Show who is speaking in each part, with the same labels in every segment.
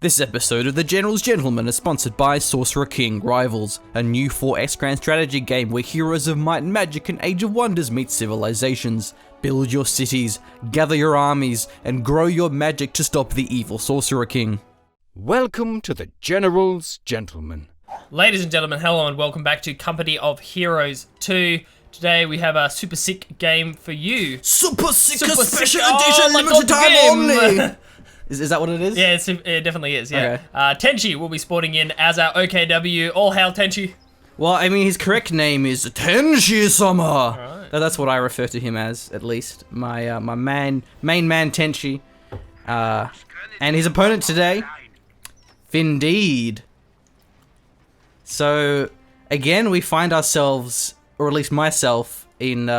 Speaker 1: This episode of The General's Gentleman is sponsored by Sorcerer King Rivals, a new 4X grand strategy game where heroes of might and magic and Age of Wonders meet civilizations. Build your cities, gather your armies, and grow your magic to stop the evil Sorcerer King.
Speaker 2: Welcome to The General's Gentleman.
Speaker 3: Ladies and gentlemen, hello and welcome back to Company of Heroes 2. Today we have a super sick game for you.
Speaker 1: Super sick special
Speaker 3: Oh,
Speaker 1: edition,
Speaker 3: my
Speaker 1: limited
Speaker 3: God,
Speaker 1: time
Speaker 3: game.
Speaker 1: only! Is that what it is?
Speaker 3: Yeah, it definitely is, yeah.
Speaker 1: Okay.
Speaker 3: Tenshi will be sporting in as our OKW. All hail Tenshi.
Speaker 1: Well, I mean, his correct name is Tenshi-sama.
Speaker 3: Right.
Speaker 1: That's what I refer to him as, at least. My main man Tenshi. And his opponent today, Finndeed. So, again, we find ourselves, or at least myself, in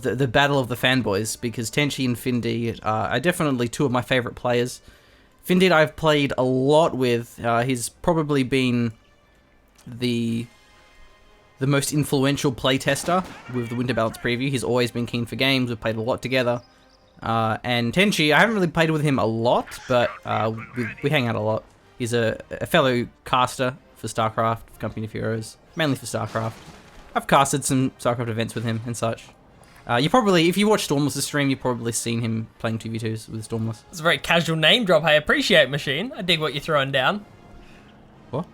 Speaker 1: the battle of the fanboys, because Tenshi and Finndeed are definitely two of my favorite players. Finndeed I've played a lot with. He's probably been the most influential playtester with the Winter Balance preview. He's always been keen for games. We've played a lot together. And Tenshi, I haven't really played with him a lot, but we hang out a lot. He's a fellow caster for StarCraft, for Company of Heroes, mainly for StarCraft. I've casted some StarCraft events with him and such. You probably, if you watch Stormless' stream, you've probably seen him playing 2v2s with Stormless.
Speaker 3: It's a very casual name drop. I appreciate, Machine. I dig what you're throwing down.
Speaker 1: What?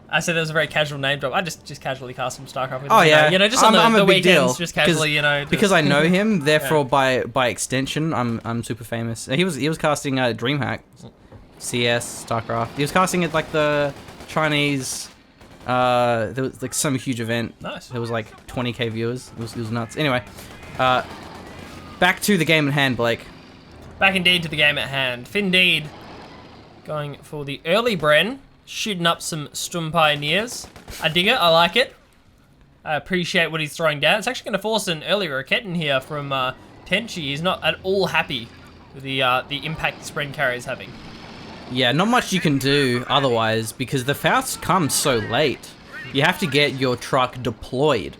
Speaker 3: I said it was a very casual name drop. I just casually cast some StarCraft with him.
Speaker 1: Oh yeah,
Speaker 3: You know, just on
Speaker 1: I'm
Speaker 3: the
Speaker 1: a big
Speaker 3: weekends,
Speaker 1: deal.
Speaker 3: just casually, you know.
Speaker 1: Because I know him, therefore by extension, I'm super famous. He was casting DreamHack, CS, StarCraft. He was casting it like the Chinese. There was like some huge event.
Speaker 3: Nice.
Speaker 1: There was like 20k viewers. It was nuts. Anyway, back to the game at hand, Blake.
Speaker 3: Back indeed to the game at hand. Finndeed going for the early Bren, shooting up some Sturm Pioneers. I dig it, I like it. I appreciate what he's throwing down. It's actually going to force an early Rocket in here from Tenshi. He's not at all happy with the impact this Bren carrier is having.
Speaker 1: Yeah, not much you can do otherwise, because the Faust comes so late. You have to get your truck deployed.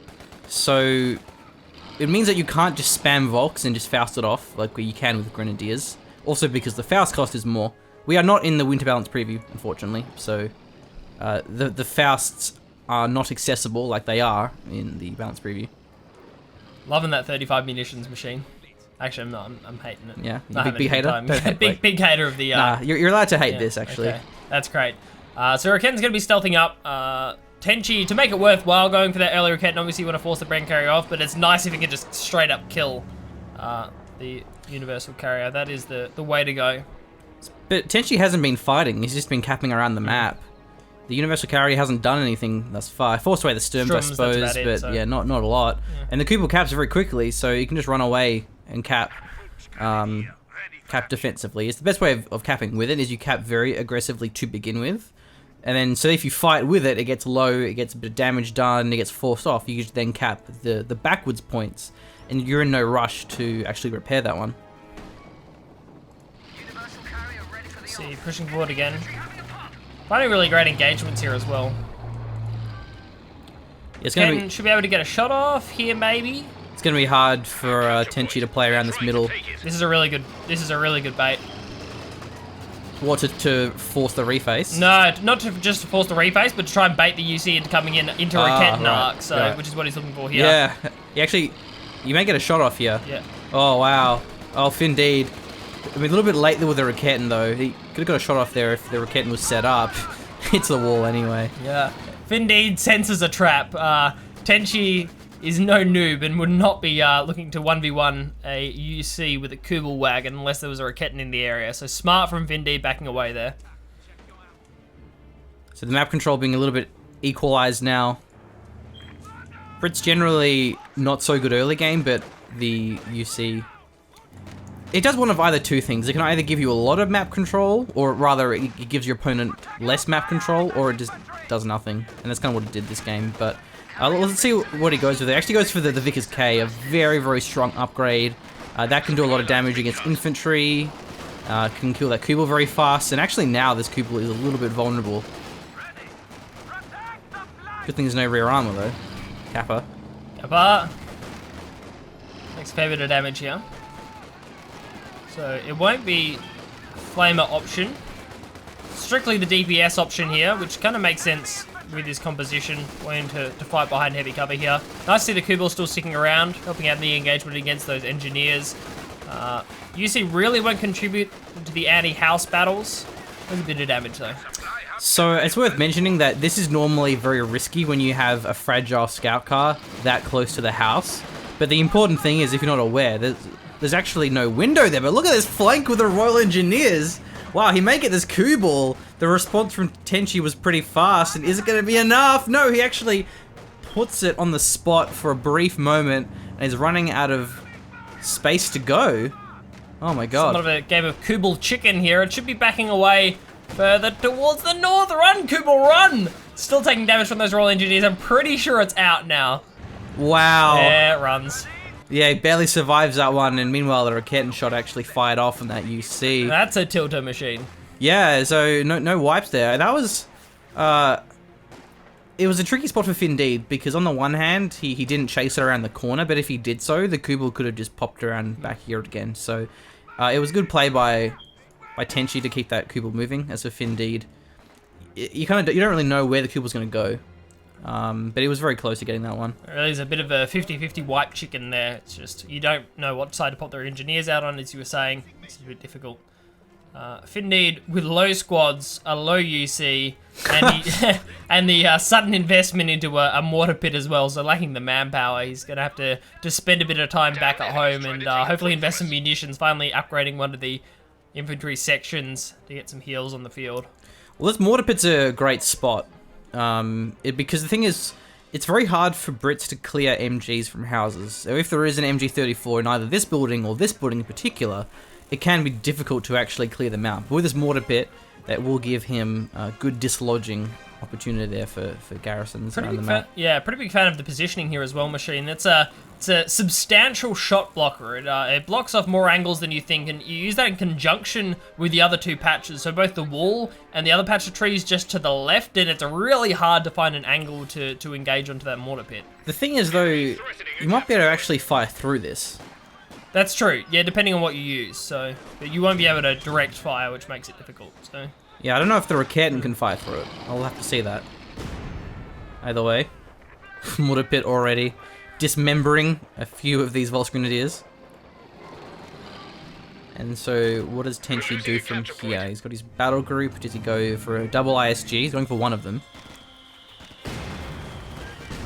Speaker 1: So it means that you can't just spam Volks and just Faust it off like you can with Grenadiers. Also because the Faust cost is more. We are not in the Winter Balance preview, unfortunately, so the Fausts are not accessible like they are in the Balance preview.
Speaker 3: Loving that 35 munitions machine. Actually, I'm hating it.
Speaker 1: Yeah,
Speaker 3: Not
Speaker 1: big hater.
Speaker 3: having a
Speaker 1: Don't
Speaker 3: good time.
Speaker 1: hate,
Speaker 3: big hater of the.
Speaker 1: nah, you're allowed to hate
Speaker 3: yeah,
Speaker 1: this actually.
Speaker 3: Okay. That's great. So Raken's going to be stealthing up. Tenshi, to make it worthwhile, going for that early Raket, and obviously you want to force the Bren carrier off, but it's nice if you can just straight up kill the Universal Carrier. That is the way to go.
Speaker 1: But Tenshi hasn't been fighting. He's just been capping around the map. The Universal Carrier hasn't done anything thus far. I forced away the Sturms, I suppose, but
Speaker 3: so.
Speaker 1: yeah, not a lot. Yeah. And the Kubel caps very quickly, so you can just run away and cap defensively. It's the best way of capping with it, is you cap very aggressively to begin with. And then, so if you fight with it, it gets low, it gets a bit of damage done, it gets forced off. You can then cap the backwards points, and you're in no rush to actually repair that one.
Speaker 3: See, pushing forward again. Finding really great engagements here as well.
Speaker 1: It's gonna be,
Speaker 3: should be able to get a shot off here, maybe.
Speaker 1: It's gonna be hard for Tenshi to play around this middle.
Speaker 3: This is a really good bait.
Speaker 1: What, to force the reface?
Speaker 3: No, not just to force the reface, but to try and bait the UC into coming into Raket and
Speaker 1: right,
Speaker 3: arc, so
Speaker 1: right.
Speaker 3: which is what he's looking for here.
Speaker 1: Yeah, you may get a shot off here.
Speaker 3: Yeah.
Speaker 1: Oh wow. Oh, Finndeed. I mean, a little bit late with the Raketten though. He could have got a shot off there if the Raketten was set up. Hits the wall anyway.
Speaker 3: Yeah. Finndeed senses a trap. Tenshi is no noob and would not be looking to 1v1 a UC with a Kubel wagon unless there was a Raketten in the area. So smart from Finndeed backing away there.
Speaker 1: So the map control being a little bit equalized now. Brit's generally not so good early game, but the UC... It does one of either two things. It can either give you a lot of map control, or rather it gives your opponent less map control, or it just does nothing. And that's kind of what it did this game, but... let's see what he goes with. It actually goes for the Vickers K, a very, very strong upgrade. That can do a lot of damage against infantry. Can kill that Kubel very fast. And actually now this Kubel is a little bit vulnerable. Good thing there's no rear armor though. Kappa.
Speaker 3: Kappa. Makes a fair bit of damage here. So it won't be Flamer option. strictly the DPS option here, which kind of makes sense with his composition, wanting to fight behind heavy cover here. Nice to see the Kubel still sticking around, helping out in the engagement against those engineers. UC really won't contribute to the anti-house battles. There's a bit of damage though.
Speaker 1: So it's worth mentioning that this is normally very risky when you have a fragile scout car that close to the house. But the important thing is, if you're not aware, there's actually no window there. But look at this flank with the Royal Engineers. Wow, he may get this Kubel. The response from Tenshi was pretty fast, and is it going to be enough? No, he actually puts it on the spot for a brief moment, and is running out of space to go. Oh my god.
Speaker 3: Somewhat of a game of Kubel chicken here. It should be backing away further towards the north. Run, Kubel, run! Still taking damage from those Royal Engineers. I'm pretty sure it's out now.
Speaker 1: Wow.
Speaker 3: Yeah, it runs.
Speaker 1: Yeah, he barely survives that one, and meanwhile the Raketten shot actually fired off on that UC.
Speaker 3: That's a tilter machine.
Speaker 1: Yeah, so no wipes there. That was, it was a tricky spot for Finndeed, because on the one hand, he didn't chase it around the corner, but if he did so, the Kubel could have just popped around back here again. So it was good play by Tenshi to keep that Kubel moving. As for Finndeed, you don't really know where the Kubel's going to go. But he was very close to getting that one.
Speaker 3: It really is a bit of a 50-50 wipe chicken there. It's just, you don't know what side to pop their engineers out on, as you were saying. It's a bit difficult. Finndeed with low squads, a low UC, and, and the sudden investment into a mortar pit as well, so lacking the manpower, he's going to have to spend a bit of time back at home and hopefully invest some munitions, finally upgrading one of the infantry sections to get some heals on the field.
Speaker 1: Well, this mortar pit's a great spot. Because the thing is, it's very hard for Brits to clear MGs from houses. So if there is an MG34 in either this building or this building in particular, it can be difficult to actually clear them out. But with this mortar pit, that will give him a good dislodging opportunity there for garrisons around the map.
Speaker 3: Yeah, pretty big fan of the positioning here as well, Machine. It's a substantial shot blocker. It blocks off more angles than you think, and you use that in conjunction with the other two patches. So both the wall and the other patch of trees just to the left, and it's really hard to find an angle to engage onto that mortar pit.
Speaker 1: The thing is, though, you might be able to actually fire through this.
Speaker 3: That's true, yeah, depending on what you use. So, but you won't be able to direct fire, which makes it difficult. So,
Speaker 1: yeah, I don't know if the Raketten can fire through it. I'll have to see that. Either way, mortar pit already dismembering a few of these Volksgrenadiers. And so, what does Tenshi do from here? He's got his battle group. Does he go for a double ISG? He's going for one of them.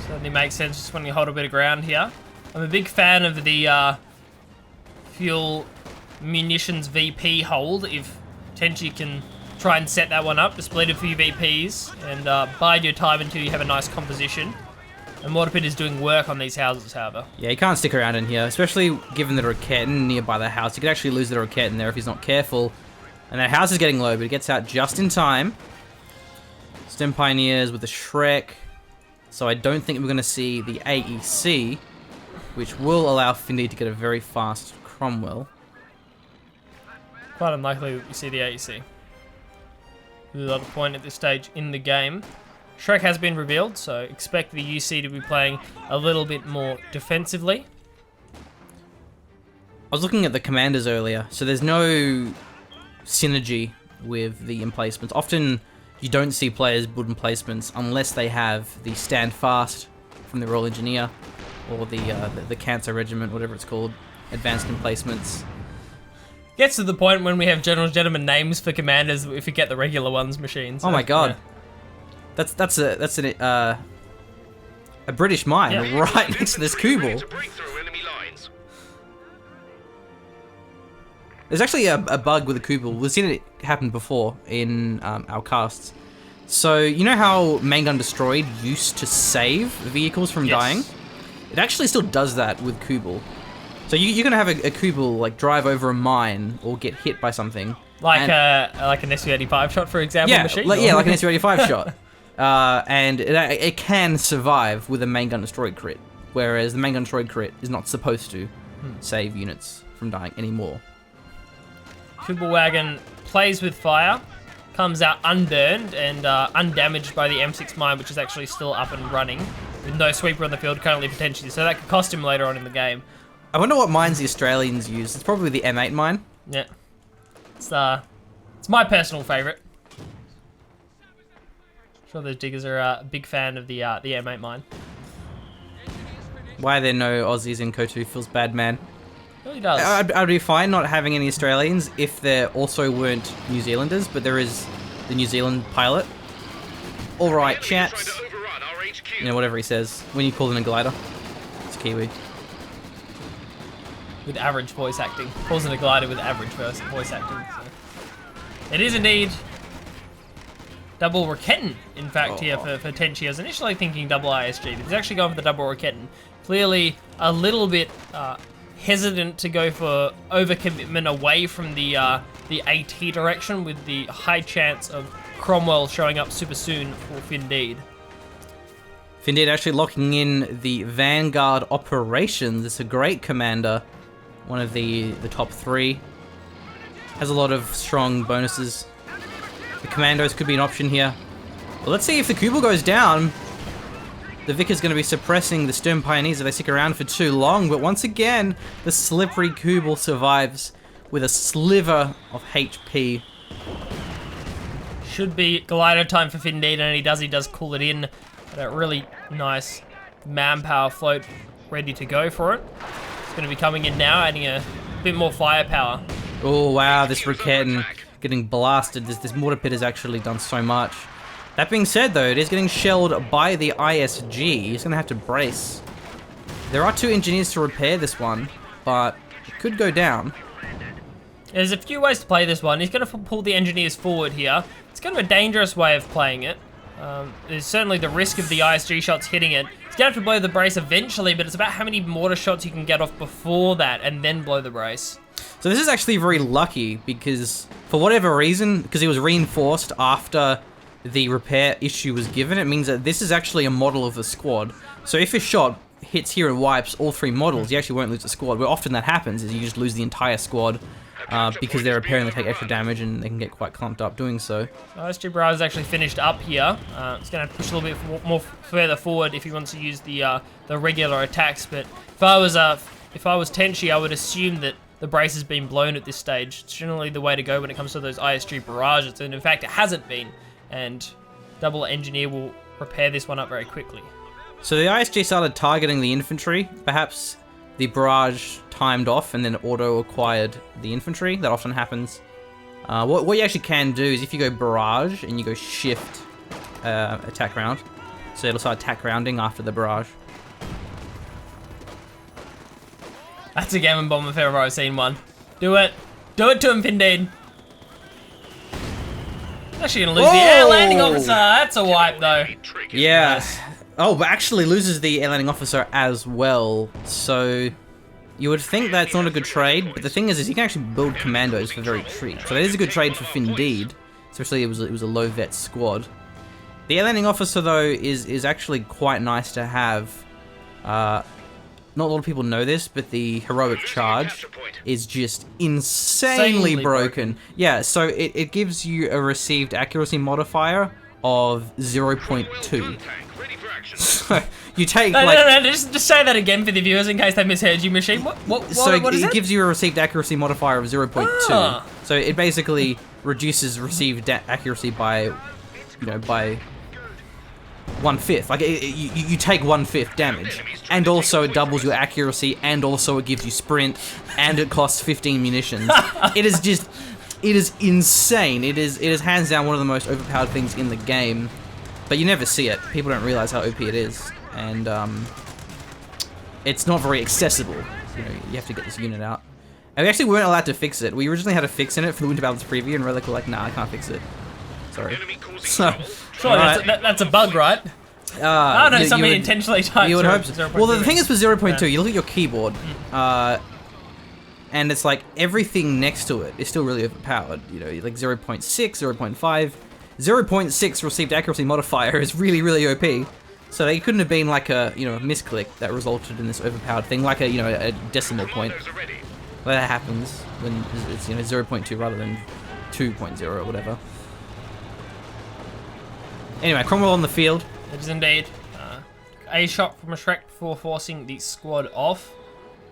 Speaker 3: Certainly makes sense, just wanting to hold a bit of ground here. I'm a big fan of the fuel munitions VP hold. If Tenshi can try and set that one up, to split a few VPs and bide your time until you have a nice composition. And mortar pit is doing work on these houses, however.
Speaker 1: Yeah, he can't stick around in here, especially given the Raketten nearby the house. He could actually lose the Raketten there if he's not careful. And that house is getting low, but he gets out just in time. Stem Pioneers with the Shrek. So I don't think we're going to see the AEC, which will allow Finndeed to get a very fast Cromwell.
Speaker 3: Quite unlikely that we see the AEC. There's a lot of point at this stage in the game. Shrek has been revealed, so expect the UC to be playing a little bit more defensively.
Speaker 1: I was looking at the commanders earlier, so there's no synergy with the emplacements. Often you don't see players build emplacements unless they have the stand fast from the Royal Engineer or the Cancer Regiment, whatever it's called, advanced emplacements.
Speaker 3: Gets to the point when we have general gentleman names for commanders, we forget the regular ones, machines.
Speaker 1: Oh my god.
Speaker 3: Yeah.
Speaker 1: That's a British mine right next to this Kubel. There's actually a bug with the Kubel. We've seen it happen before in our casts. So you know how Main Gun Destroyed used to save vehicles from dying? It actually still does that with Kubel. So you're gonna have a Kubel like drive over a mine or get hit by something.
Speaker 3: Like an SU-85 shot, for example, machine?
Speaker 1: Like an SU-85 shot. And it can survive with a Main Gun Destroyed crit, whereas the Main Gun Destroyed crit is not supposed to save units from dying anymore.
Speaker 3: Kubel Wagon plays with fire, comes out unburned and undamaged by the M6 mine, which is actually still up and running, with no sweeper on the field currently potentially, so that could cost him later on in the game.
Speaker 1: I wonder what mines the Australians use. It's probably the M8 mine.
Speaker 3: Yeah. It's my personal favourite. Sure, those diggers are a big fan of the M8 mine.
Speaker 1: Why are there no Aussies in Coh2 feels bad, man.
Speaker 3: It really does.
Speaker 1: I'd be fine not having any Australians if there also weren't New Zealanders, but there is the New Zealand pilot. Alright, chaps. You know, whatever he says. When you call in a glider, it's Kiwi.
Speaker 3: With average voice acting. Calls it a glider with average voice acting. So. It is indeed double Raketten, in fact, here for Tenshi. I was initially thinking double ISG, but he's actually going for the double Raketten. Clearly a little bit hesitant to go for overcommitment away from the AT direction, with the high chance of Cromwell showing up super soon for Finndeed.
Speaker 1: Finndeed actually locking in the Vanguard operations. It's a great commander. One of the top 3. Has a lot of strong bonuses. The commandos could be an option here. Well, let's see if the Kubel goes down. The Vic is going to be suppressing the Stern Pioneers if they stick around for too long, but once again, the slippery Kubel survives with a sliver of HP.
Speaker 3: Should be glider time for Finndeed, and he does call it in at a really nice manpower float ready to go for it. It's going to be coming in now, adding a bit more firepower.
Speaker 1: Oh wow, this Raketten getting blasted. This mortar pit has actually done so much. That being said though, it is getting shelled by the ISG. He's gonna have to brace. There are 2 engineers to repair this one, but it could go down.
Speaker 3: There's a few ways to play this one. He's gonna pull the engineers forward here. It's kind of a dangerous way of playing it. There's certainly the risk of the ISG shots hitting it. He's gonna have to blow the brace eventually, but it's about how many mortar shots you can get off before that and then blow the brace.
Speaker 1: So this is actually very lucky because for whatever reason, because it was reinforced after the repair issue was given, it means that this is actually a model of the squad. So if a shot hits here and wipes all 3 models, you actually won't lose the squad. Where often that happens is you just lose the entire squad because they're repairing, they take extra damage and they can get quite clumped up doing so.
Speaker 3: ISG Barrage is actually finished up here. He's going to have to push a little bit more further forward if he wants to use the regular attacks. But if I was Tenshi, I would assume that the brace has been blown at this stage. It's generally the way to go when it comes to those ISG barrages, and in fact it hasn't been. And double engineer will repair this one up very quickly.
Speaker 1: So the ISG started targeting the infantry. Perhaps the barrage timed off and then auto-acquired the infantry. That often happens. What you actually can do is if you go barrage and you go shift attack round, so it'll start attack rounding after the barrage.
Speaker 3: That's a Gammon Bomb if ever I've seen one. Do it. Do it to him, Finndeed. Actually gonna lose the air landing officer. That's a wipe though.
Speaker 1: Yeah.
Speaker 3: Nice.
Speaker 1: Oh, but actually loses the air landing officer as well. So you would think that's not a good trade, but the thing is you can actually build commandos for very cheap. So that is a good trade for Finndeed, especially it was a low vet squad. The air landing officer though is actually quite nice to have. Not a lot of people know this, but the heroic charge is just insanely broken. Yeah, so it gives you a received accuracy modifier of 0.2. So you take
Speaker 3: no, just say that again for the viewers in case they misheard you, Machine. What is
Speaker 1: it?
Speaker 3: It
Speaker 1: Gives you a received accuracy modifier of 0.2.
Speaker 3: Ah.
Speaker 1: So it basically reduces received accuracy by 1/5. Like you take 1/5 damage, and also it doubles your accuracy, and also it gives you sprint, and it costs 15 munitions. It is insane. It is hands down one of the most overpowered things in the game, but you never see it. People don't realize how OP it is, and it's not very accessible. You have to get this unit out. And we actually weren't allowed to fix it. We originally had a fix in it for the Winter Balance preview, and Relic were like, nah, I can't fix it. Sorry. So,
Speaker 3: surely that's a bug, right? I don't know, somebody intentionally typed.
Speaker 1: You would hope so. Well, the thing is with 0.2, you look at your keyboard, and it's like everything next to it is still really overpowered. Like 0.6, 0.5. 0.6 received accuracy modifier is really, really OP. So it couldn't have been like a misclick that resulted in this overpowered thing, like a decimal point. Well, that happens when it's 0.2 rather than 2.0 or whatever. Anyway, Cromwell on the field.
Speaker 3: It is indeed. A shot from a Shrek before forcing the squad off.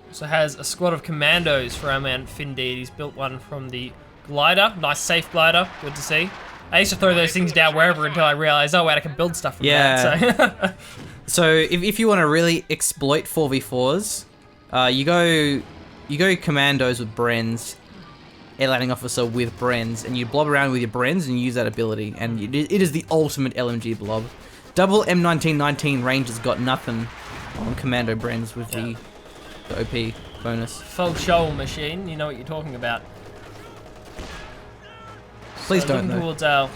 Speaker 3: Also has a squad of commandos for our man Finndeed. He's built one from the glider. Nice safe glider. Good to see. I used to throw those things down wherever until I realized, oh wait, I can build stuff from that. So.
Speaker 1: So if you want to really exploit 4v4s, you go commandos with Brens, air landing officer with Brens, and you blob around with your Brens and use that ability, and it is the ultimate LMG blob. Double M1919 range has got nothing on commando Brens with the OP bonus.
Speaker 3: Full show machine, you know what you're talking about.
Speaker 1: Please don't though.
Speaker 3: Towards
Speaker 1: So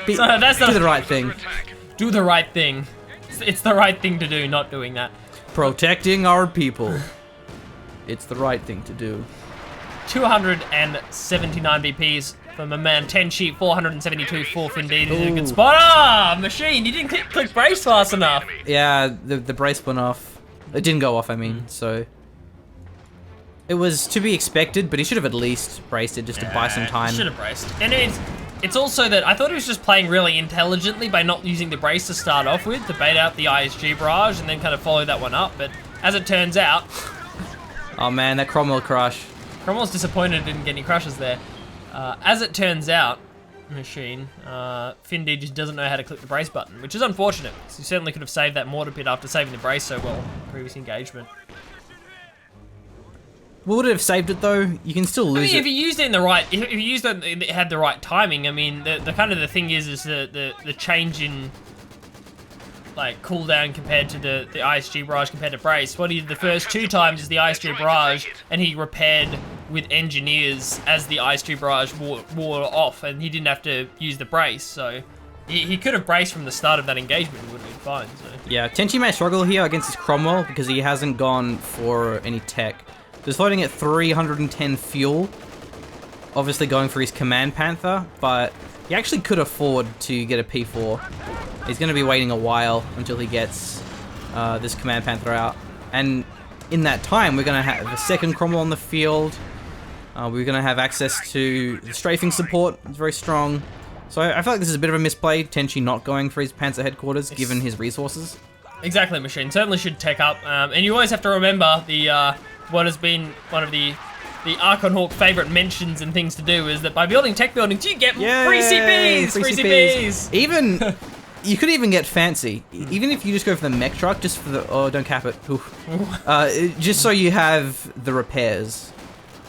Speaker 3: that's
Speaker 1: do the right thing.
Speaker 3: Do the right thing. It's the right thing to do, not doing that.
Speaker 1: Protecting our people. It's the right thing to do.
Speaker 3: 279 BPs from a man. Tenshi, 472 for Finndeed. He's in a good spot. Ah, machine! You didn't click brace fast enough.
Speaker 1: Yeah, the brace went off. It didn't go off, I mean, so... It was to be expected, but he should have at least braced it just to buy some time.
Speaker 3: Should have braced. And it's also that I thought he was just playing really intelligently by not using the brace to start off with, to bait out the ISG barrage and then kind of follow that one up. But as it turns out...
Speaker 1: Oh man, that Cromwell crush.
Speaker 3: Cromwell's disappointed didn't get any crushes there. As it turns out, machine, Finndeed just doesn't know how to click the brace button, which is unfortunate. He certainly could have saved that mortar pit after saving the brace so well in previous engagement.
Speaker 1: Would it have saved it though? You can still lose it.
Speaker 3: If you used it in the right, if you used it had the right timing. I mean, the kind of the thing is the change in like cooldown compared to the ISG barrage compared to brace. What he did the first 2 times is the ISG barrage, and he repaired with engineers as the ISG barrage wore off, and he didn't have to use the brace. So he could have braced from the start of that engagement and would have been fine. So.
Speaker 1: Yeah, Tenshi may struggle here against his Cromwell because he hasn't gone for any tech. He's floating at 310 fuel, obviously going for his Command Panther, but he actually could afford to get a P4. He's going to be waiting a while until he gets this Command Panther out. And in that time, we're going to have a second Cromwell on the field. We're going to have access to the strafing support. It's very strong. So I feel like this is a bit of a misplay, Tenshi not going for his Panzer headquarters, given his resources.
Speaker 3: Exactly, machine. Certainly should tech up. And you always have to remember the... what has been one of the Archon Hawk favorite mentions and things to do is that by building tech buildings, you get free CPs! Free CPs!
Speaker 1: Even, you could even get fancy. Even if you just go for the mech truck, just for the, oh, don't cap it. Just so you have the repairs.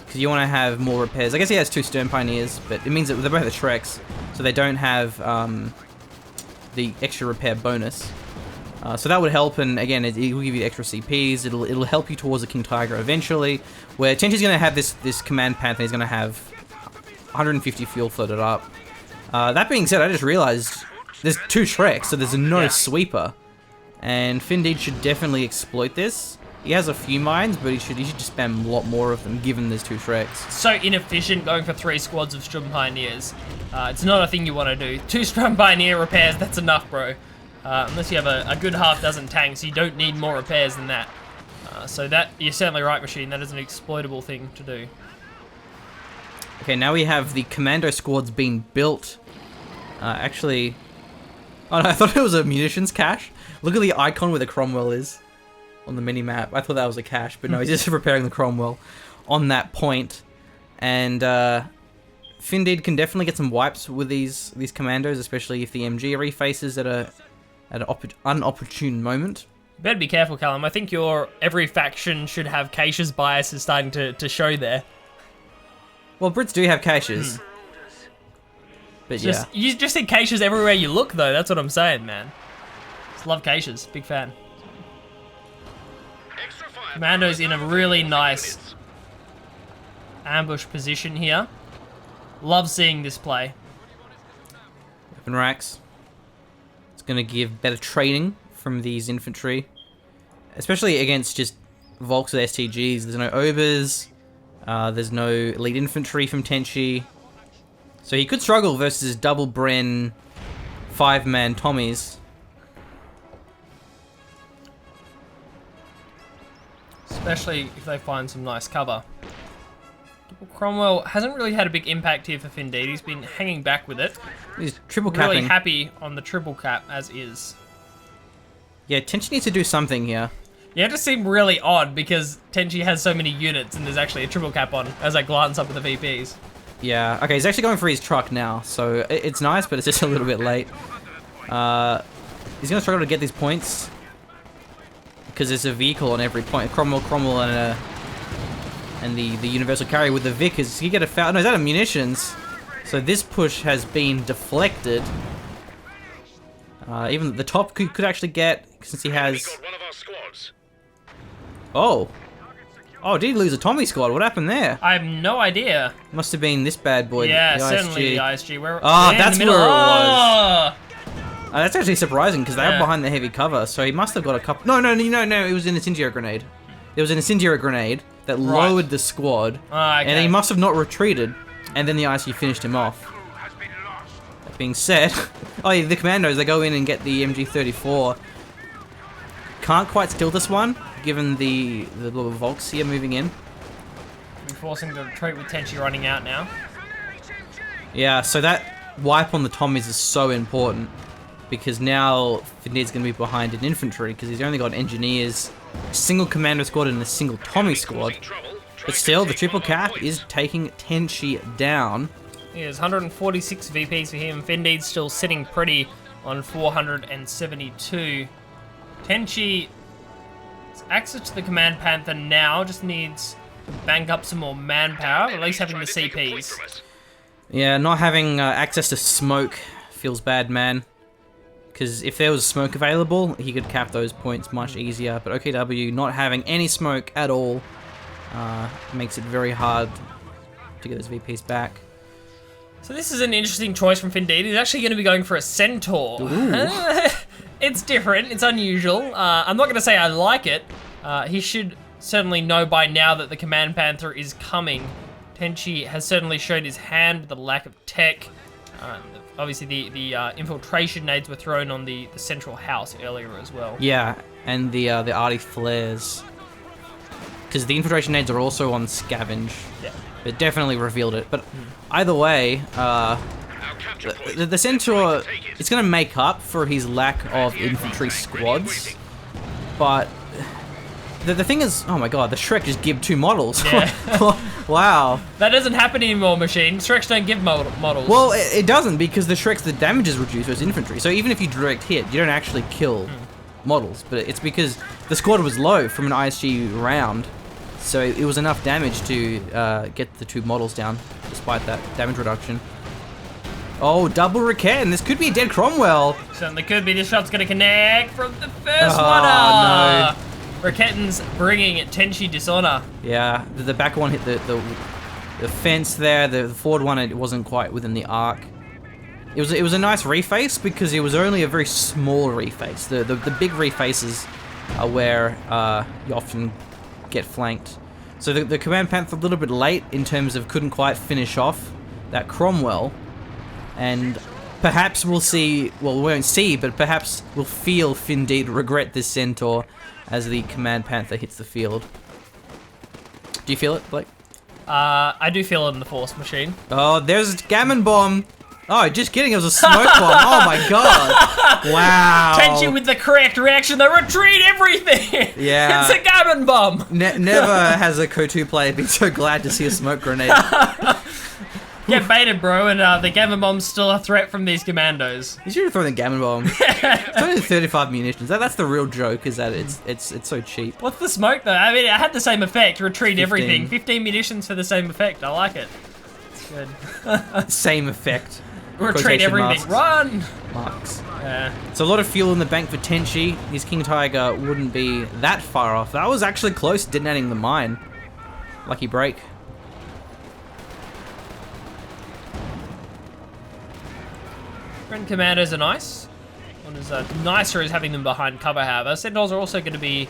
Speaker 1: Because you want to have more repairs. I guess he has 2 Stern Pioneers, but it means that they both have the Treks, so they don't have the extra repair bonus. So that would help, and again, it will give you extra CPs. It'll help you towards the King Tiger eventually. Where Tenshi's going to have this Command Panther, he's going to have 150 fuel floated up. That being said, I just realized there's 2 Treks, so there's no sweeper, and Finndeed should definitely exploit this. He has a few mines, but he should just spam a lot more of them, given there's 2 Treks.
Speaker 3: So inefficient going for 3 squads of Strum Pioneers. It's not a thing you want to do. 2 Strum Pioneer repairs, that's enough, bro. Unless you have a good half dozen tanks, you don't need more repairs than that. So that, you're certainly right, machine. That is an exploitable thing to do.
Speaker 1: Okay, now we have the commando squads being built. Actually, oh no, I thought it was a munitions cache. Look at the icon where the Cromwell is on the mini-map. I thought that was a cache, but no, he's just repairing the Cromwell on that point. And Finndeed can definitely get some wipes with these commandos, especially if the MG refaces at an unopportune moment.
Speaker 3: Better be careful, Callum. I think every faction should have caches biases starting to show there.
Speaker 1: Well, Brits do have caches. But
Speaker 3: You just see caches everywhere you look, though. That's what I'm saying, man. Just love caches. Big fan. Commando's in a really nice ambush position here. Love seeing this play.
Speaker 1: Weapon racks. Going to give better training from these infantry, especially against just Volks with STGs. There's no Obers, there's no elite infantry from Tenshi, so he could struggle versus double Bren 5-man Tommies.
Speaker 3: Especially if they find some nice cover. Cromwell hasn't really had a big impact here for Finndeed. He's been hanging back with it.
Speaker 1: He's triple capping.
Speaker 3: Really happy on the triple cap as is.
Speaker 1: Yeah, Tenshi needs to do something here.
Speaker 3: You have to seem really odd because Tenshi has so many units and there's actually a triple cap on as I glance up at the VPs.
Speaker 1: Yeah, okay, he's actually going for his truck now, so it's nice, but it's just a little bit late. He's gonna struggle to get these points because there's a vehicle on every point. Cromwell, and the universal carry with the Vickers. He get a foul. No, he's out of munitions, so this push has been deflected. Even the top could actually get, since he has. Oh. Oh, did he lose a Tommy squad? What happened there?
Speaker 3: I have no idea.
Speaker 1: Must have been this bad boy.
Speaker 3: Yeah,
Speaker 1: the
Speaker 3: certainly the ISG.
Speaker 1: That's where it was.
Speaker 3: Oh!
Speaker 1: That's actually surprising because they are behind the heavy cover, so he must have got a couple. No, it was an incendiary grenade. There was an incendiary grenade that lowered the squad, and he must have not retreated, and then the ISG finished him off. That being said, oh yeah, the commandos, they go in and get the MG34. Can't quite steal this one, given the little Volks here moving in.
Speaker 3: We're forcing the retreat with Tenshi running out now.
Speaker 1: Yeah, so that wipe on the Tommies is so important, because now Finndeed's going to be behind in infantry, because he's only got engineers, a single commando squad and a single Tommy squad. But still, the triple cap is taking Tenshi down.
Speaker 3: He has 146 VPs for him. Finndeed's still sitting pretty on 472. Tenshi access to the command Panther now, just needs to bank up some more manpower, at least having the CPs.
Speaker 1: Yeah, not having access to smoke feels bad, man. Because if there was smoke available, he could cap those points much easier. But OKW not having any smoke at all makes it very hard to get those VPs back.
Speaker 3: So this is an interesting choice from Finndeed. He's actually going to be going for a Centaur. It's different. It's unusual. I'm not going to say I like it. He should certainly know by now that the Command Panther is coming. Tenshi has certainly showed his hand with the lack of tech. Obviously, the infiltration nades were thrown on the central house earlier as well.
Speaker 1: Yeah, and the arty flares. Because the infiltration nades are also on scavenge.
Speaker 3: Yeah.
Speaker 1: It definitely revealed it. But either way, the Centaur is going to make up for his lack of infantry squads. But the thing is, oh my god, the Shrek just give 2 models.
Speaker 3: Yeah.
Speaker 1: Wow.
Speaker 3: That doesn't happen anymore, Machine. Shreks don't give models.
Speaker 1: Well, it doesn't, because the Shreks, the damage is reduced as infantry. So even if you direct hit, you don't actually kill models. But it's because the squad was low from an ISG round. So it was enough damage to get the 2 models down, despite that damage reduction. Oh, double Raquette, and this could be a dead Cromwell.
Speaker 3: Certainly could be. This shot's going to connect from the first one.
Speaker 1: No.
Speaker 3: Raketten's bringing Tenshi dishonor.
Speaker 1: Yeah, the back one hit the fence there. The forward one, it wasn't quite within the arc. It was a nice reface because it was only a very small reface. The big refaces are where you often get flanked. So the Command Panther a little bit late in terms of couldn't quite finish off that Cromwell, and perhaps we'll see. Well, we won't see, but perhaps we'll feel Finndeed regret this Centaur as the Command Panther hits the field. Do you feel it, Blake?
Speaker 3: I do feel it in the Force Machine.
Speaker 1: Oh, there's a gammon bomb. Oh, just kidding, it was a smoke bomb. Oh my god. Wow.
Speaker 3: Tenshi with the correct reaction, they retreat everything.
Speaker 1: Yeah.
Speaker 3: It's a gammon bomb.
Speaker 1: Never has a Coh2 player been so glad to see a smoke grenade.
Speaker 3: Get baited, bro, and the gammon bomb's still a threat from these commandos.
Speaker 1: You should have thrown the gammon bomb. It's only 35 munitions. That's the real joke, is that it's so cheap.
Speaker 3: What's the smoke, though? I mean, it had the same effect, retreat
Speaker 1: 15.
Speaker 3: everything. 15 munitions for the same effect. I like it. It's good.
Speaker 1: Same effect.
Speaker 3: Retreat everything. Run!
Speaker 1: Marks.
Speaker 3: Yeah.
Speaker 1: So a lot of fuel in the bank for Tenshi. His King Tiger wouldn't be that far off. That was actually close to detonating the mine. Lucky break.
Speaker 3: Friend commandos are nice. What is nicer is having them behind cover, however. Sentinels are also going to be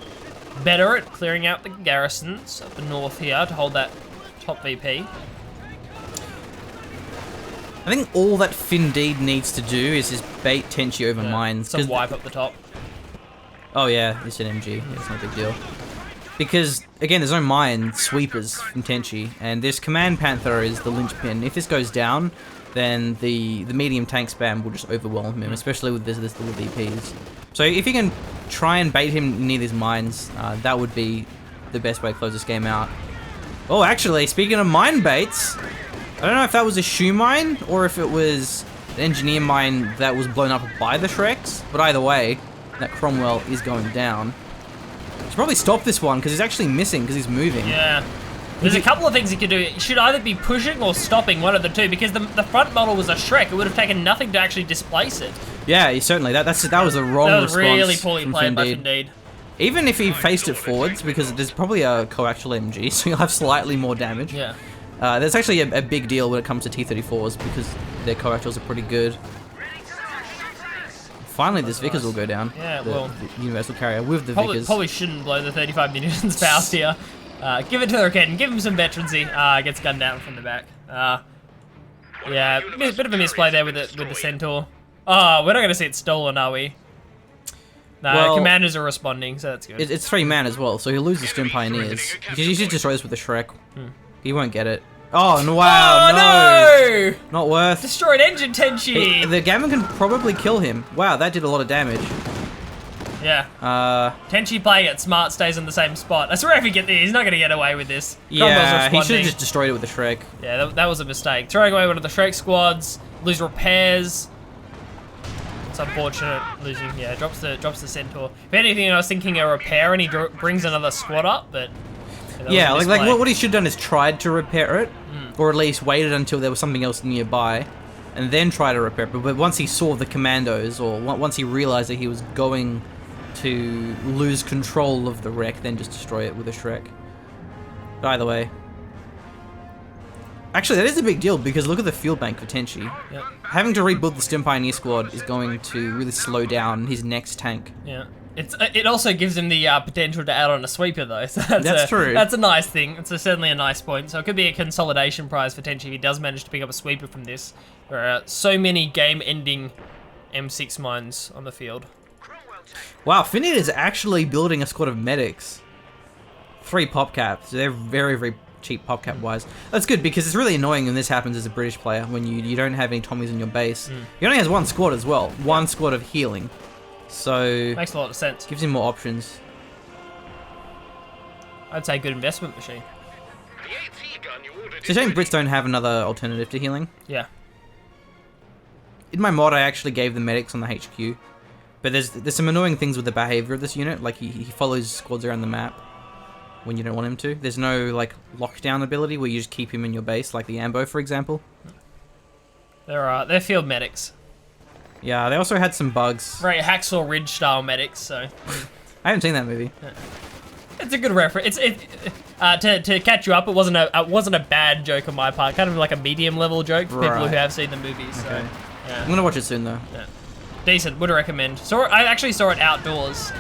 Speaker 3: better at clearing out the garrisons up the north here to hold that top VP.
Speaker 1: I think all that Finndeed needs to do is just bait Tenshi over mines.
Speaker 3: Some wipe up the top.
Speaker 1: Oh yeah, it's an MG. Yeah, it's not a big deal. Because, again, there's no mine sweepers from Tenshi, and this Command Panther is the linchpin. If this goes down, then the medium tank spam will just overwhelm him, especially with this little VPs. So if you can try and bait him near these mines, that would be the best way to close this game out. Oh, actually, speaking of mine baits, I don't know if that was a shoe mine or if it was an engineer mine that was blown up by the Shreks, but either way, that Cromwell is going down. Should probably stop this one because he's actually missing because he's moving.
Speaker 3: Yeah. There's a couple of things he could do. He should either be pushing or stopping, one of the two, because the front model was a Shrek. It would have taken nothing to actually displace it.
Speaker 1: Yeah, certainly. That was the wrong response.
Speaker 3: That was really poorly played by Finndeed.
Speaker 1: Even if he faced it forwards, because there's probably a coaxial MG, so you'll have slightly more damage.
Speaker 3: Yeah.
Speaker 1: There's actually a big deal when it comes to T-34s because their coaxials are pretty good. Finally, this Vickers will go down.
Speaker 3: Yeah,
Speaker 1: the universal carrier with the Vickers.
Speaker 3: Probably shouldn't blow the 35 munitions past here. Give it to the Rocket, give him some veterancy. Gets gunned down from the back. Yeah, bit of a misplay there with the Centaur. Oh, we're not going to see it stolen, are we? No, well, commanders are responding, so that's good.
Speaker 1: It's 3-man as well, so he'll lose the Stone Pioneers. You should destroy this with the Shrek. He won't get it. Oh, no, wow, no! Not worth.
Speaker 3: Destroyed engine, Tenshi!
Speaker 1: The Gammon can probably kill him. Wow, that did a lot of damage.
Speaker 3: Yeah. Tenshi playing it smart, stays in the same spot. I swear if he get there, he's not going to get away with this.
Speaker 1: Yeah, he should have just destroyed it with the Shrek.
Speaker 3: Yeah, that was a mistake. Throwing away one of the Shrek squads, lose repairs. It's unfortunate losing. Yeah, drops the Centaur. If anything, I was thinking a repair, and he brings another squad up, but.
Speaker 1: Yeah, like what he should have done is tried to repair it, or at least waited until there was something else nearby, and then try to repair it. But once he saw the commandos, or once he realized that he was going to lose control of the wreck, then just destroy it with a Shrek. But either way. Actually, that is a big deal, because look at the fuel bank for Tenshi.
Speaker 3: Yep.
Speaker 1: Having to rebuild the Stim Pioneer squad is going to really slow down his next tank.
Speaker 3: Yeah. It also gives him the potential to add on a sweeper, though. So
Speaker 1: that's true.
Speaker 3: That's a nice thing. It's certainly a nice point. So it could be a consolidation prize for Tenshi if he does manage to pick up a sweeper from this. There are so many game-ending M6 mines on the field.
Speaker 1: Wow, Finndeed is actually building a squad of medics. 3 pop caps. They're very, very cheap pop cap wise. That's good because it's really annoying when this happens as a British player when you don't have any Tommies in your base. He only has 1 squad as well. 1 squad of healing. So
Speaker 3: makes a lot of sense.
Speaker 1: Gives him more options.
Speaker 3: I'd say good investment machine.
Speaker 1: It's a shame Brits don't have another alternative to healing.
Speaker 3: Yeah.
Speaker 1: In my mod, I actually gave the medics on the HQ, but there's some annoying things with the behavior of this unit. Like he follows squads around the map when you don't want him to. There's no like lockdown ability where you just keep him in your base, like the Ambo, for example.
Speaker 3: They're field medics.
Speaker 1: Yeah, they also had some bugs.
Speaker 3: Very Hacksaw Ridge style medics, so.
Speaker 1: I haven't seen that movie.
Speaker 3: It's a good reference. To catch you up, it wasn't a bad joke on my part. Kind of like a medium level joke for people who have seen the movie. So,
Speaker 1: okay.
Speaker 3: Yeah.
Speaker 1: I'm gonna watch it soon though.
Speaker 3: Yeah. Decent. Would recommend. I actually saw it outdoors.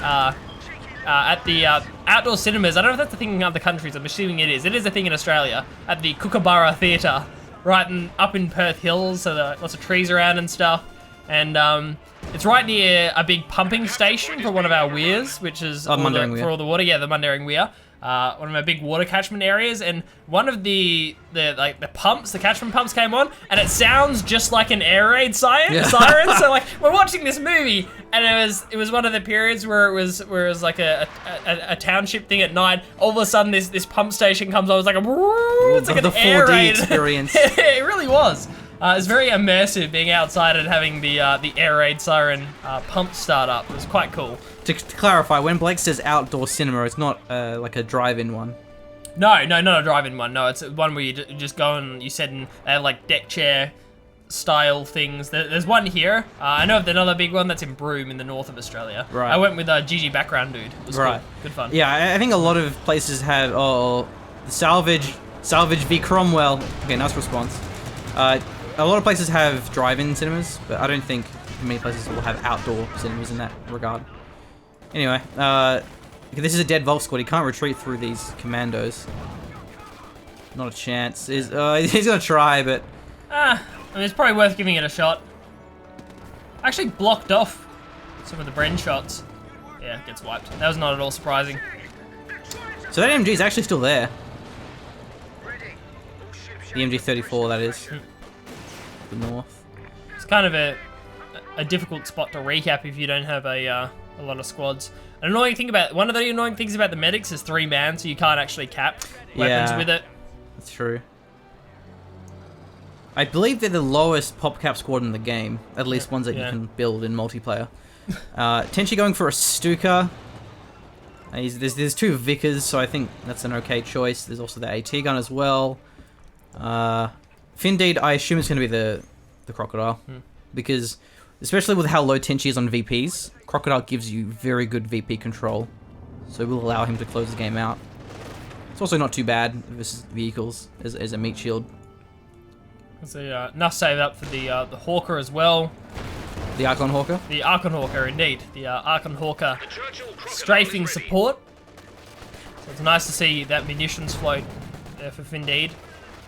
Speaker 3: At the outdoor cinemas. I don't know if that's a thing in other countries. I'm assuming it is. It is a thing in Australia. At the Kookaburra Theatre, right up in Perth Hills. So there are lots of trees around and stuff. And it's right near a big pumping station for one of our weirs, which is for all the water. Yeah, the Mundaring Weir. One of our big water catchment areas, and one of the pumps, the catchment pumps came on, and it sounds just like an air raid siren. So like we're watching this movie, and it was one of the periods where it was like a township thing at night. All of a sudden, this pump station comes on. It's like it's like an air raid experience. It really was. It's very immersive being outside and having the air raid siren pump start up. It was quite cool.
Speaker 1: To clarify, when Blake says outdoor cinema, it's not like a drive-in one.
Speaker 3: No, not a drive-in one. No, it's one where you just go and you sit in like deck chair style things. There's one here. I know of another big one that's in Broome in the north of Australia. Right. I went with a GG background dude. It was cool. Good fun.
Speaker 1: Yeah, I think a lot of places have salvage v Cromwell. Okay, nice response. A lot of places have drive-in cinemas, but I don't think many places will have outdoor cinemas in that regard. Anyway, this is a dead Volk squad. He can't retreat through these commandos. Not a chance. He's gonna try, but...
Speaker 3: I mean, it's probably worth giving it a shot. Actually blocked off some of the Bren shots. Yeah, gets wiped. That was not at all surprising.
Speaker 1: So that MG is actually still there. The MG-34, that is. The north.
Speaker 3: It's kind of a difficult spot to recap if you don't have a lot of squads. An annoying thing one of the annoying things about the medics is 3-man, so you can't actually cap weapons with it.
Speaker 1: That's true. I believe they're the lowest PopCap squad in the game. At least ones that you can build in multiplayer. Tenshi going for a Stuka. There's 2 Vickers, so I think that's an okay choice. There's also the AT gun as well. Finndeed, I assume it's going to be the Crocodile. Because, especially with how low Tenshi is on VPs, Crocodile gives you very good VP control. So it will allow him to close the game out. It's also not too bad versus vehicles as a meat shield.
Speaker 3: There's enough save up for the Hawker as well.
Speaker 1: The Archon Hawker?
Speaker 3: The Archon Hawker, indeed. The Archon Hawker strafing support. So it's nice to see that munitions float there for Finndeed.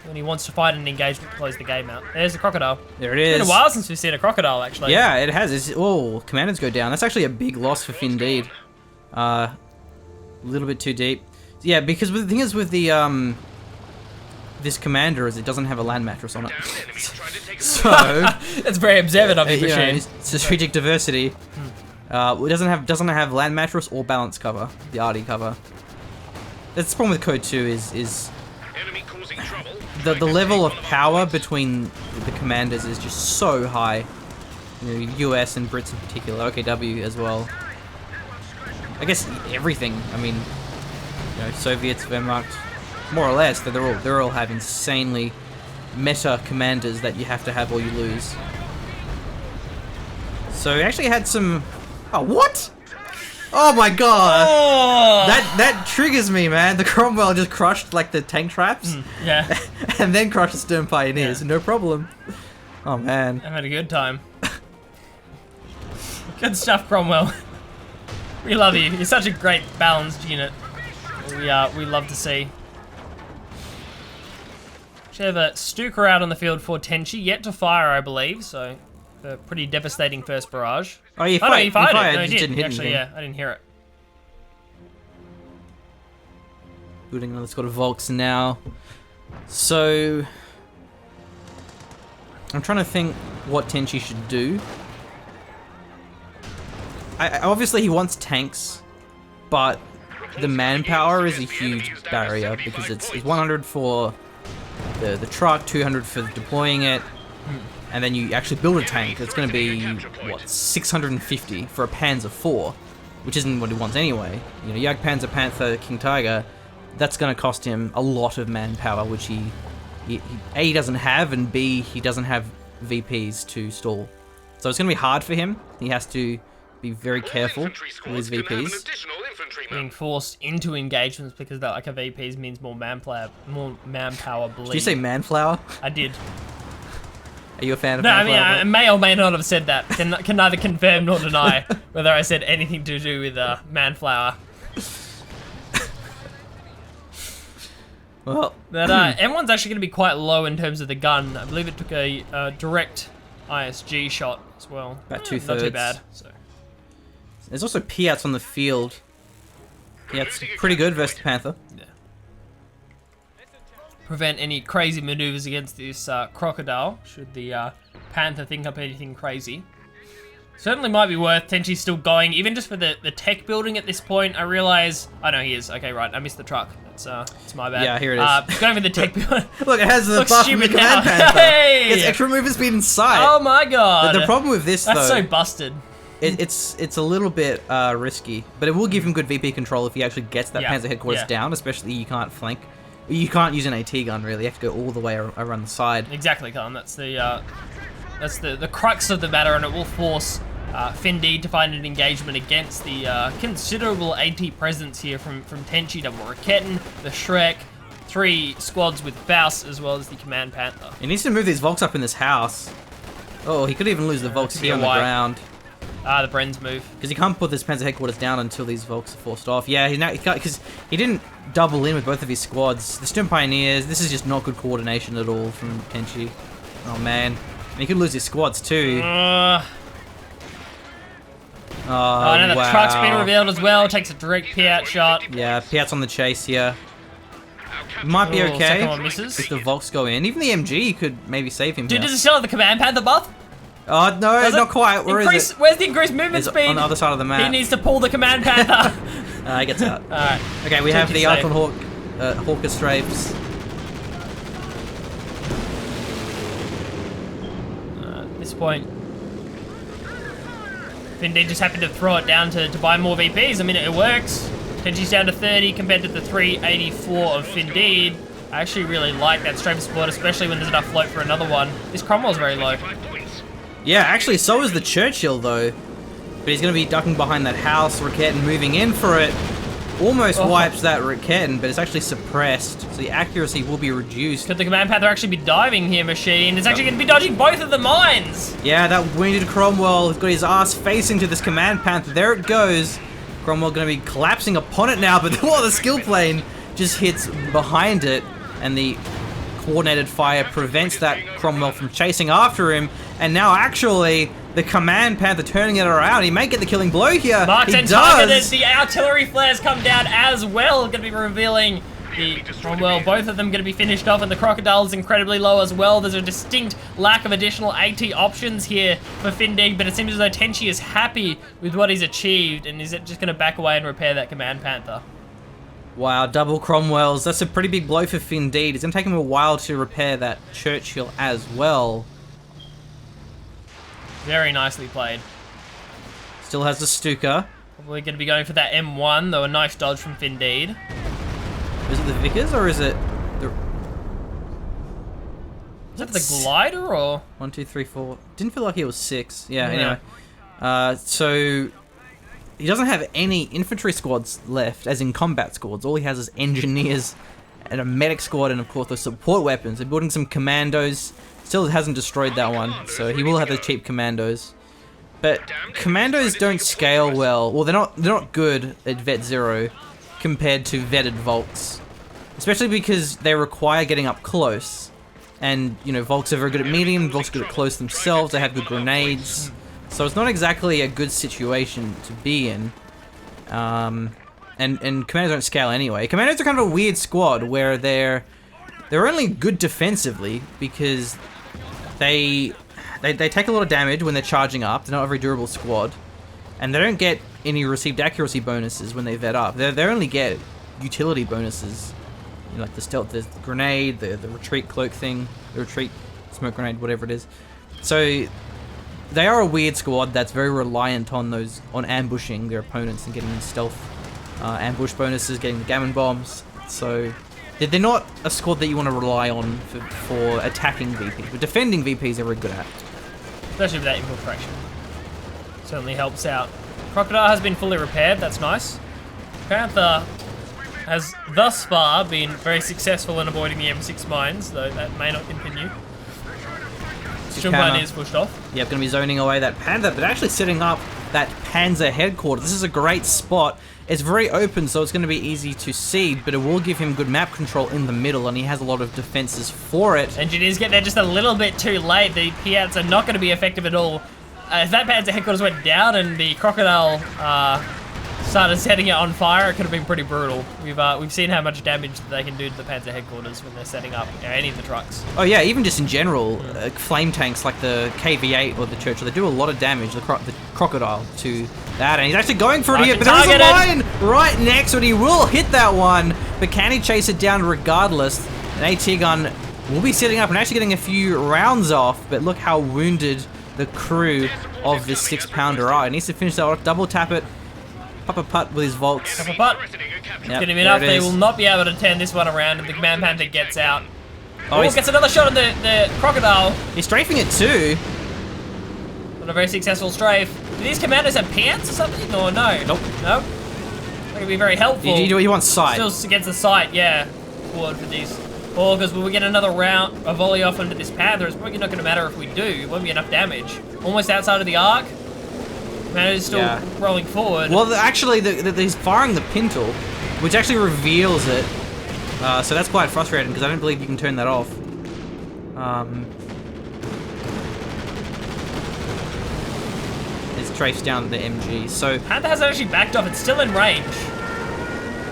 Speaker 3: When he wants to fight an engagement, close the game out. There's the Crocodile.
Speaker 1: There it is.
Speaker 3: It's been a while since we've seen a Crocodile, actually.
Speaker 1: Yeah, it has. Commanders go down. That's actually a big loss for Finndeed. A little bit too deep. Yeah, because the thing is with the this commander is it doesn't have a land mattress on it. So
Speaker 3: it's very observant of your machine.
Speaker 1: Strategic diversity. It doesn't have land mattress or balance cover. The RD cover. That's the problem with Coh2 is the level of power between the commanders is just so high. You know, US and Brits in particular, OKW as well. I guess everything. I mean, you know, Soviets, Wehrmacht, more or less. They're all have insanely meta commanders that you have to have or you lose. So we actually had some. Oh, what? Oh my god!
Speaker 3: Oh!
Speaker 1: That triggers me, man. The Cromwell just crushed like the tank traps.
Speaker 3: Yeah.
Speaker 1: And then crushed the Stern Pioneers.
Speaker 3: Yeah.
Speaker 1: No problem. Oh man.
Speaker 3: I've had a good time. Good stuff, Cromwell. We love you. You're such a great balanced unit. We love to see. We have a Stuka out on the field for Tenshi, yet to fire, I believe. So, a pretty devastating first barrage.
Speaker 1: Oh, he
Speaker 3: no, he fired it. No,
Speaker 1: he
Speaker 3: he
Speaker 1: didn't
Speaker 3: did.
Speaker 1: hit
Speaker 3: Actually,
Speaker 1: anything.
Speaker 3: yeah, I didn't hear it.
Speaker 1: Building another squad of Volks now. So I'm trying to think what Tenshi should do. Obviously he wants tanks, but the manpower is a huge barrier because it's 100 for the truck, 200 for deploying it, and then you actually build a tank. It's going to be what, 650 for a Panzer IV, which isn't what he wants anyway. You know, Jagdpanzer, Panther, King Tiger. That's going to cost him a lot of manpower, which he A, doesn't have, and B, he doesn't have VPs to stall. So it's going to be hard for him. He has to be very careful with his VPs.
Speaker 3: Being forced into engagements because that, like, a VPs means more manpower bleed.
Speaker 1: Did you say manflower?
Speaker 3: I did.
Speaker 1: Are you a fan of
Speaker 3: No, I
Speaker 1: manflower?
Speaker 3: mean, I may or may not have said that. Can neither confirm nor deny whether I said anything to do with manflower.
Speaker 1: Well,
Speaker 3: But M1's actually going to be quite low in terms of the gun. I believe it took a direct ISG shot as well.
Speaker 1: About 2/3.
Speaker 3: Not too bad. So.
Speaker 1: There's also Piats on the field. Piats pretty good versus the Panther.
Speaker 3: Yeah. Prevent any crazy maneuvers against this Crocodile, should the Panther think up anything crazy. Certainly might be worth. Tenshi's still going, even just for the tech building at this point. I realize... Oh, no, he is. Okay, right. I missed the truck. It's my bad.
Speaker 1: Yeah, here it is.
Speaker 3: Going for the tech building.
Speaker 1: Look, it has the
Speaker 3: Looks
Speaker 1: buff from the
Speaker 3: stupid
Speaker 1: Command
Speaker 3: now.
Speaker 1: Panther.
Speaker 3: Hey!
Speaker 1: It's extra movement speed and sight.
Speaker 3: Oh my god.
Speaker 1: The problem with this,
Speaker 3: That's
Speaker 1: though...
Speaker 3: so busted.
Speaker 1: It's a little bit risky, but it will give him good VP control if he actually gets that Panzer headquarters down, especially you can't flank. You can't use an AT gun, really. You have to go all the way around the side.
Speaker 3: Exactly, Callum. That's the crux of the matter, and it will force Finndeed to find an engagement against the considerable AT presence here from Tenshi, Double Raketten, the Shrek, 3 squads with Faust, as well as the Command Panther.
Speaker 1: He needs to move these Volks up in this house. Oh, he could even lose the Volks here on the ground.
Speaker 3: The Bren's move.
Speaker 1: Because he can't put this Panzer headquarters down until these Volks are forced off. Yeah, because he didn't double in with both of his squads. The Stern Pioneers, this is just not good coordination at all from Tenshi. Oh man. And he could lose his squads too.
Speaker 3: Oh, no,
Speaker 1: wow.
Speaker 3: the truck's been revealed as well. Takes a direct Piat shot.
Speaker 1: Yeah, Piat's on the chase here. Might be okay
Speaker 3: Second one misses.
Speaker 1: if the Volks go in. Even the MG could maybe save him
Speaker 3: Dude,
Speaker 1: here.
Speaker 3: does it still have the Command Panther buff?
Speaker 1: Oh, no, not quite. Where is it?
Speaker 3: Where's the increased movement
Speaker 1: It's
Speaker 3: speed?
Speaker 1: on the other side of the map.
Speaker 3: He needs to pull the Command Panther.
Speaker 1: He gets out.
Speaker 3: Alright.
Speaker 1: Okay, we have the
Speaker 3: safe.
Speaker 1: Archon Hawker strafes.
Speaker 3: point. Finndeed just happened to throw it down to buy more VPs. I mean, it works. Tenshi's down to 30 compared to the 384 of Finndeed. I actually really like that strafe support, especially when there's enough float for another one. This Cromwell's very low.
Speaker 1: Yeah, actually, so is the Churchill, though. But he's going to be ducking behind that house. Raketten moving in for it. Almost wipes that Raketten, but it's actually suppressed. So the accuracy will be reduced.
Speaker 3: Could the Command Panther actually be diving here, Machine? It's actually going to be dodging both of the mines.
Speaker 1: Yeah, that wounded Cromwell has got his ass facing to this Command Panther. There it goes. Cromwell going to be collapsing upon it now, but the skill plane just hits behind it, and the coordinated fire prevents that Cromwell from chasing after him. And now, actually, the Command Panther turning it around. He may get the killing blow here.
Speaker 3: Marked
Speaker 1: He
Speaker 3: and
Speaker 1: does.
Speaker 3: targeted. The artillery flares come down as well. Going to be revealing the Cromwell. Both of them going to be finished off, and the Crocodile is incredibly low as well. There's a distinct lack of additional AT options here for Finndeed, but it seems as though Tenshi is happy with what he's achieved, and is just going to back away and repair that Command Panther.
Speaker 1: Wow, double Cromwells. That's a pretty big blow for Finndeed. It's going to take him a while to repair that Churchill as well.
Speaker 3: Very nicely played.
Speaker 1: Still has the Stuka.
Speaker 3: Probably going to be going for that M1, though a nice dodge from Finndeed.
Speaker 1: Is it the Vickers or is it the...
Speaker 3: Is that the glider or?
Speaker 1: 1, 2, 3, 4. Didn't feel like he was 6. Yeah, anyway. So he doesn't have any infantry squads left, as in combat squads. All he has is engineers and a medic squad, and of course the support weapons. They're building some commandos. Still hasn't destroyed that one, so he will have the cheap commandos. But commandos don't scale well. Well, they're not good at Vet 0 compared to vetted Volks. Especially because they require getting up close. And, you know, Volks are very good at medium, Volks are good at close themselves, they have good grenades. So it's not exactly a good situation to be in. And commandos don't scale anyway. Commandos are kind of a weird squad where they're only good defensively because they take a lot of damage when they're charging up. They're not a very durable squad. And they don't get any received accuracy bonuses when they vet up. They only get utility bonuses. You know, like the stealth, the grenade, the retreat cloak thing, the retreat smoke grenade, whatever it is. So they are a weird squad that's very reliant on ambushing their opponents and getting stealth ambush bonuses, getting the gammon bombs. So they're not a squad that you want to rely on for attacking VPs, but defending VPs they're very good at.
Speaker 3: Especially with that infiltration. Certainly helps out. Crocodile has been fully repaired, that's nice. Panther has thus far been very successful in avoiding the M6 mines, though that may not continue. Shumban is pushed off.
Speaker 1: Yep, going to be zoning away that Panther, but actually setting up that Panzer headquarters. This is a great spot. It's very open, so it's going to be easy to see, but it will give him good map control in the middle, and he has a lot of defenses for it.
Speaker 3: Engineers get there just a little bit too late. The Piats are not going to be effective at all. If that Panzer headquarters went down and the Crocodile started setting it on fire, it could have been pretty brutal. We've seen how much damage they can do to the Panzer headquarters when they're setting up any of the trucks.
Speaker 1: Oh yeah, even just in general, flame tanks like the KV-8 or the Churchill, they do a lot of damage, the Crocodile, to that. And he's actually going for it here, but there's a mine right next to it. He will hit that one, but can he chase it down regardless? An AT gun will be setting up and actually getting a few rounds off, but look how wounded the crew of this 6-pounder are. He needs to finish that off, double tap it, pop a putt with his Volks.
Speaker 3: Pop a putt.
Speaker 1: Yep,
Speaker 3: Get him enough. They will not be able to turn this one around, and the Command Panther gets out.
Speaker 1: Oh,
Speaker 3: gets another shot on the Crocodile.
Speaker 1: He's strafing it too.
Speaker 3: Not a very successful strafe. Do these commanders have pants or something? Or no?
Speaker 1: Nope.
Speaker 3: Nope. That could be very helpful.
Speaker 1: He wants sight.
Speaker 3: Still against the sight, yeah. Forward for these Augers. Will we get another round, a volley off onto this Panther? It's probably not going to matter if we do. It won't be enough damage. Almost outside of the arc. Man is still rolling forward.
Speaker 1: Well, actually, he's firing the Pintle, which actually reveals it. So that's quite frustrating because I don't believe you can turn that off. It's traced down the MG. So
Speaker 3: Panther hasn't actually backed off. It's still in range.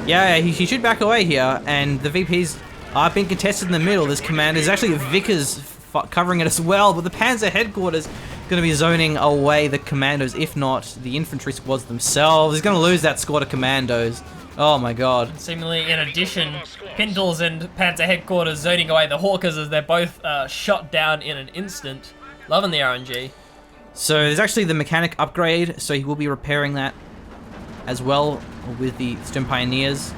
Speaker 1: Yeah, he should back away here, and the VPs are being contested in the middle. This command is actually Vickers covering it as well, but the Panzer headquarters going to be zoning away the commandos, if not the infantry squads themselves. He's going to lose that squad of commandos. Oh my god.
Speaker 3: Seemingly, in addition, Pintles and Panzer headquarters zoning away the Hawkers as they're both shot down in an instant. Loving the RNG.
Speaker 1: So there's actually the mechanic upgrade, so he will be repairing that as well with the Stone Pioneers.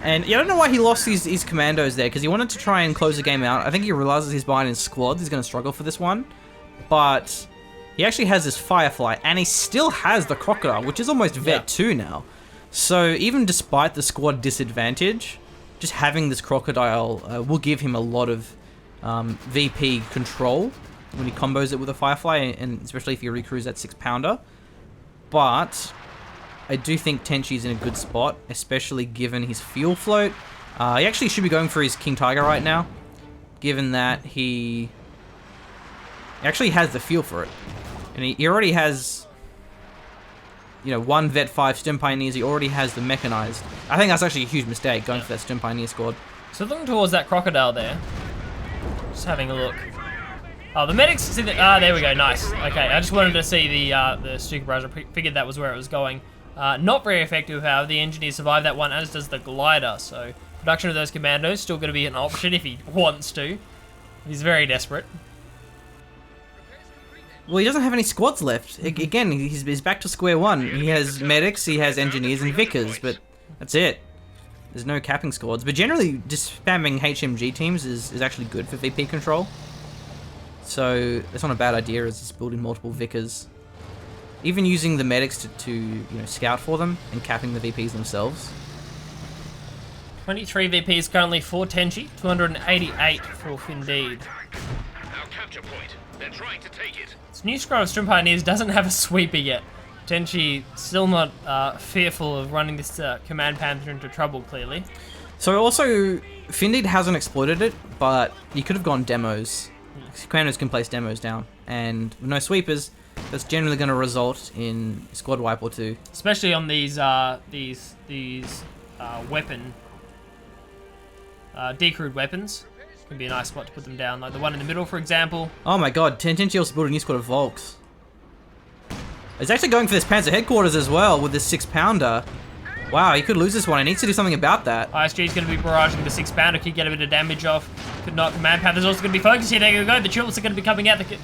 Speaker 1: And yeah, I don't know why he lost his commandos there, because he wanted to try and close the game out. I think he realizes he's behind in squads. He's going to struggle for this one. But he actually has this Firefly, and he still has the Crocodile, which is almost Vet 2 now. So even despite the squad disadvantage, just having this Crocodile will give him a lot of VP control when he combos it with a Firefly, and especially if he recruits that 6-pounder. But I do think Tenshi's in a good spot, especially given his fuel float. He actually should be going for his King Tiger right now, given that he actually has the fuel for it. And he already has, you know, 1 Vet 5 Stem Pioneers. He already has the mechanized. I think that's actually a huge mistake, going for that Stem Pioneer squad.
Speaker 3: So looking towards that Crocodile there. Just having a look. Oh, the medics, see the, there we go, nice. Okay, I just wanted to see the Stuka Barrage. I figured that was where it was going. Not very effective, however. The engineer survived that one, as does the glider. So production of those commandos still going to be an option if he wants to. He's very desperate.
Speaker 1: Well, he doesn't have any squads left. Again, he's back to square one. He has medics, he has engineers and vicars, but that's it. There's no capping squads. But generally, just spamming HMG teams is actually good for VP control. So that's not a bad idea, as just building multiple vicars. Even using the medics to you know, scout for them and capping the VPs themselves.
Speaker 3: 23 VPs currently for Tenshi, 288 for Finndeed.
Speaker 4: Our capture point. They're trying to take it.
Speaker 3: This new squad of Strim Pioneers doesn't have a sweeper yet. Tenshi still not fearful of running this Command Panther into trouble, clearly.
Speaker 1: So also, Finndeed hasn't exploited it, but you could have gone demos. Commandos can place demos down, and with no sweepers, that's generally going to result in squad wipe or two.
Speaker 3: Especially on these weapon decrewed weapons. Can be a nice spot to put them down, like the one in the middle, for example.
Speaker 1: Oh my god, Tenshi also built a new squad of Volks. He's actually going for this Panzer headquarters as well with this 6-pounder. Wow, he could lose this one. He needs to do something about that.
Speaker 3: ISG is going to be barraging the 6-pounder. Could get a bit of damage off. Could not. Command Panther's also going to be focused here. There you go. The tulips are going to be coming out. The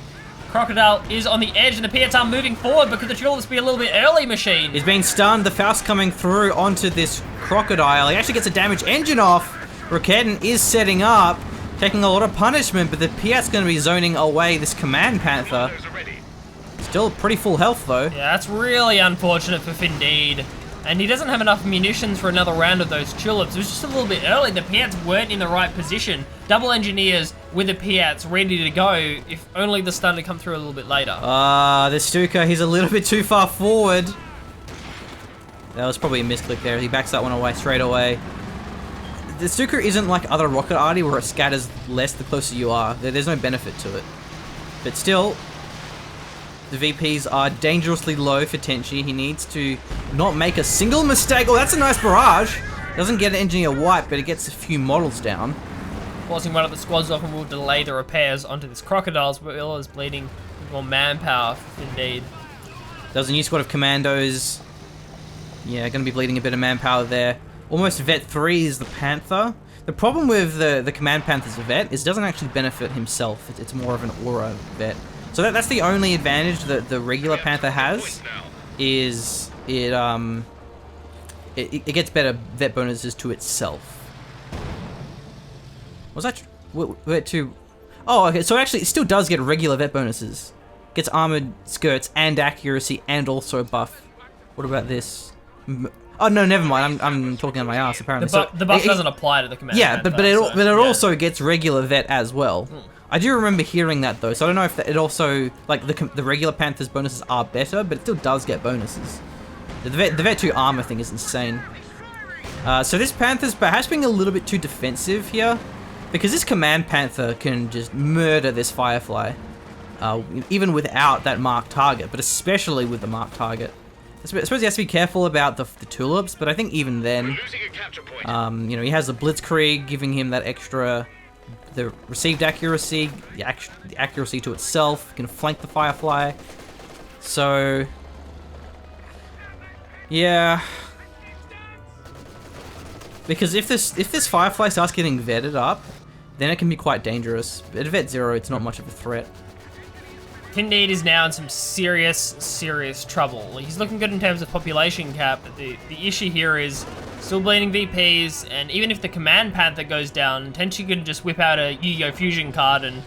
Speaker 3: Crocodile is on the edge, and the Piets are moving forward, but could the tulips be a little bit early, Machine?
Speaker 1: He's being stunned. The Faust coming through onto this Crocodile. He actually gets a damaged engine off. Roketten is setting up, taking a lot of punishment, but the Piet's going to be zoning away this Command Panther. Still pretty full health, though.
Speaker 3: Yeah, that's really unfortunate for Finndeed. And he doesn't have enough munitions for another round of those tulips. It was just a little bit early. The Piats weren't in the right position. Double engineers with the Piats ready to go, if only the stun had come through a little bit later.
Speaker 1: The Stuka, he's a little bit too far forward. That was probably a misclick there. He backs that one away straight away. The Stuka isn't like other rocket arty where it scatters less the closer you are. There's no benefit to it. But still, the VPs are dangerously low for Tenshi. He needs to not make a single mistake. Oh, that's a nice barrage. Doesn't get an engineer wipe, but it gets a few models down.
Speaker 3: Forcing one of the squads off and will delay the repairs onto this Crocodiles, but Will is bleeding with more manpower, indeed.
Speaker 1: There's a new squad of commandos. Yeah, going to be bleeding a bit of manpower there. Almost Vet 3 is the Panther. The problem with the Command Panther's Vet is it doesn't actually benefit himself. It's more of an aura Vet. So that's the only advantage that the regular Panther has, is it gets better vet bonuses to itself. Was that Vet 2? Oh, okay. So actually, it still does get regular vet bonuses. Gets armored skirts and accuracy and also buff. What about this? Oh no, never mind. I'm talking on my ass apparently.
Speaker 3: The buff doesn't apply to the Command Panther.
Speaker 1: But it also gets regular vet as well. I do remember hearing that though, so I don't know if it also, like, the regular Panther's bonuses are better, but it still does get bonuses. The Vet 2 armor thing is insane. So this Panther's perhaps being a little bit too defensive here, because this Command Panther can just murder this Firefly, even without that marked target, but especially with the marked target. I suppose he has to be careful about the tulips, but I think even then, you know, he has the Blitzkrieg giving him that extra, the received accuracy, the accuracy to itself, can flank the Firefly. So, yeah. Because if this Firefly starts getting vetted up, then it can be quite dangerous. But at Vet 0, it's not much of a threat.
Speaker 3: Finndeed is now in some serious trouble. He's looking good in terms of population cap, but the issue here is still bleeding VPs, and even if the command Panther goes down, Tenshi could just whip out a Yu-Gi-Oh! Fusion card and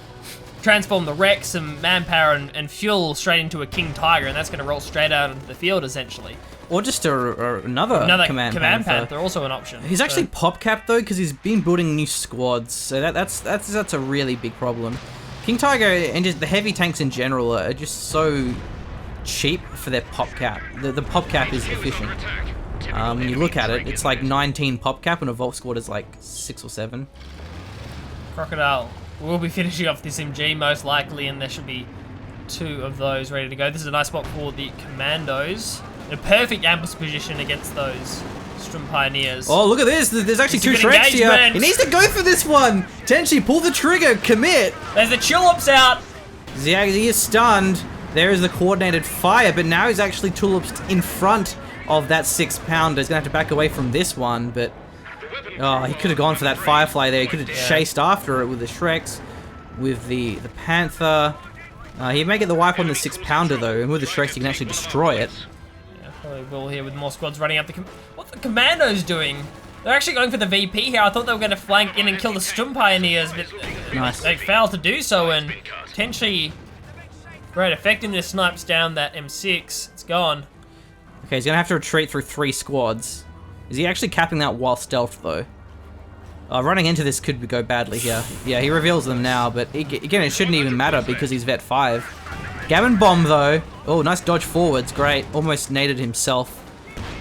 Speaker 3: transform the Rex, some manpower, and fuel straight into a King Tiger, and that's going to roll straight out onto the field, essentially.
Speaker 1: Or just another command Panther.
Speaker 3: Also an option.
Speaker 1: He's actually pop capped though, because he's been building new squads, so that's a really big problem. King Tiger and just the heavy tanks in general are just so cheap for their pop cap. The pop cap is efficient. When you look at it, it's like 19 pop cap, and a Vault squad is like 6 or 7.
Speaker 3: Crocodile will be finishing off this MG most likely, and there should be 2 of those ready to go. This is a nice spot for the Commandos. In a perfect ambush position against those Strum Pioneers.
Speaker 1: Oh, look at this. There's actually 2 Shreks here. He needs to go for this one. Tenshi, pull the trigger. Commit.
Speaker 3: There's the Tulips out.
Speaker 1: Yeah, he is stunned. There is the coordinated fire, but now he's actually Tulips in front of that 6-pounder. He's going to have to back away from this one, but... Oh, he could have gone for that Firefly there. He could have chased after it with the Shreks, with the Panther. He may get the wipe on the 6-pounder, though, and with the Shreks, he can actually destroy it.
Speaker 3: Probably will here with more squads running up. What's the Commandos doing? They're actually going for the VP here. I thought they were going to flank in and kill the Strum Pioneers, but they failed to do so, and Tenshi, great effectiveness, snipes down that M6. It's gone.
Speaker 1: Okay, he's going to have to retreat through 3 squads. Is he actually capping that while stealth, though? Running into this could go badly here. Yeah, he reveals them now, but again, it shouldn't even matter because he's vet 5. Gammon bomb though. Oh, nice dodge forwards. Great. Almost naded himself.